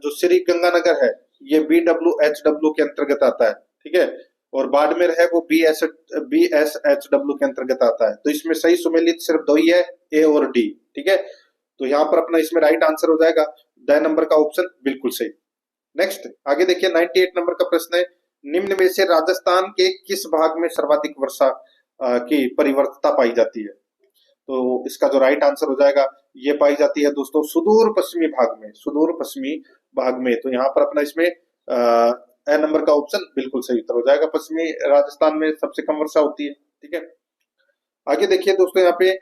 जो श्री गंगानगर है ये BWHW के अंतर्गत आता है, ठीक है। और बाड़मेर है वो BSHW के अंतर्गत आता है। तो इसमें सही सुमेलित सिर्फ दो ही है, A और D, ठीक है। तो यहाँ पर अपना इसमें राइट आंसर हो जाएगा द नंबर का ऑप्शन बिल्कुल सही। नेक्स्ट आगे देखिए, 98 नंबर का प्रश्न है, निम्न में से राजस्थान के किस भाग में सर्वाधिक वर्षा की परिवर्तता पाई जाती है? तो इसका जो राइट आंसर हो जाएगा, ये पाई जाती है दोस्तों सुदूर पश्चिमी भाग में, सुदूर पश्चिमी भाग में। तो यहाँ पर अपना इसमें ए नंबर का ऑप्शन बिल्कुल सही उत्तर हो जाएगा। पश्चिमी राजस्थान में सबसे कम वर्षा होती है, ठीक है। आगे देखिए दोस्तों, यहाँ पे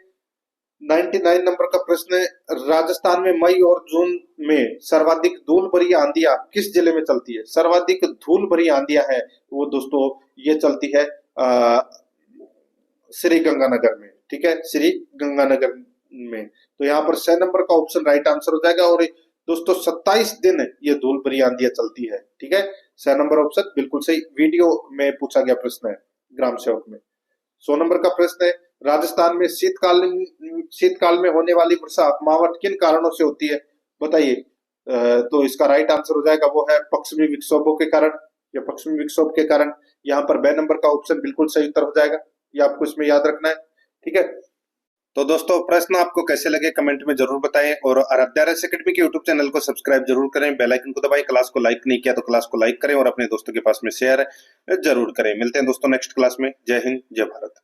99 नंबर का प्रश्न है, राजस्थान में मई और जून में सर्वाधिक धूल भरी आंधियां किस जिले में चलती है? सर्वाधिक धूल भरी आंधियां है वो दोस्तों ये चलती है श्री गंगानगर में, ठीक है, श्री गंगानगर में। तो यहाँ पर 6 नंबर का ऑप्शन राइट आंसर हो जाएगा। और दोस्तों 27 दिन ये धूल भरी आंधियां चलती है, ठीक है। 6 नंबर ऑप्शन बिल्कुल सही, वीडियो में पूछा गया प्रश्न है ग्राम सेवक में। 100 नंबर का प्रश्न है, राजस्थान में शीतकाल में होने वाली वर्षा मावट किन कारणों से होती है, बताइए। तो इसका राइट आंसर हो जाएगा वो है पश्चिमी विक्षोभों के कारण या पश्चिमी विक्षोभ के कारण। यहाँ पर ब नंबर का ऑप्शन बिल्कुल सही उत्तर हो जाएगा, ये आपको इसमें याद रखना है, ठीक है। तो दोस्तों प्रश्न आपको कैसे लगे कमेंट में जरूर बताएं और आराध्या रस एकेडमी के यूट्यूब चैनल को सब्सक्राइब जरूर करें, बेल आइकन को दबाएं, क्लास को लाइक नहीं किया तो क्लास को लाइक करें और अपने दोस्तों के पास में शेयर जरूर करें। मिलते हैं दोस्तों नेक्स्ट क्लास में। जय हिंद, जय भारत।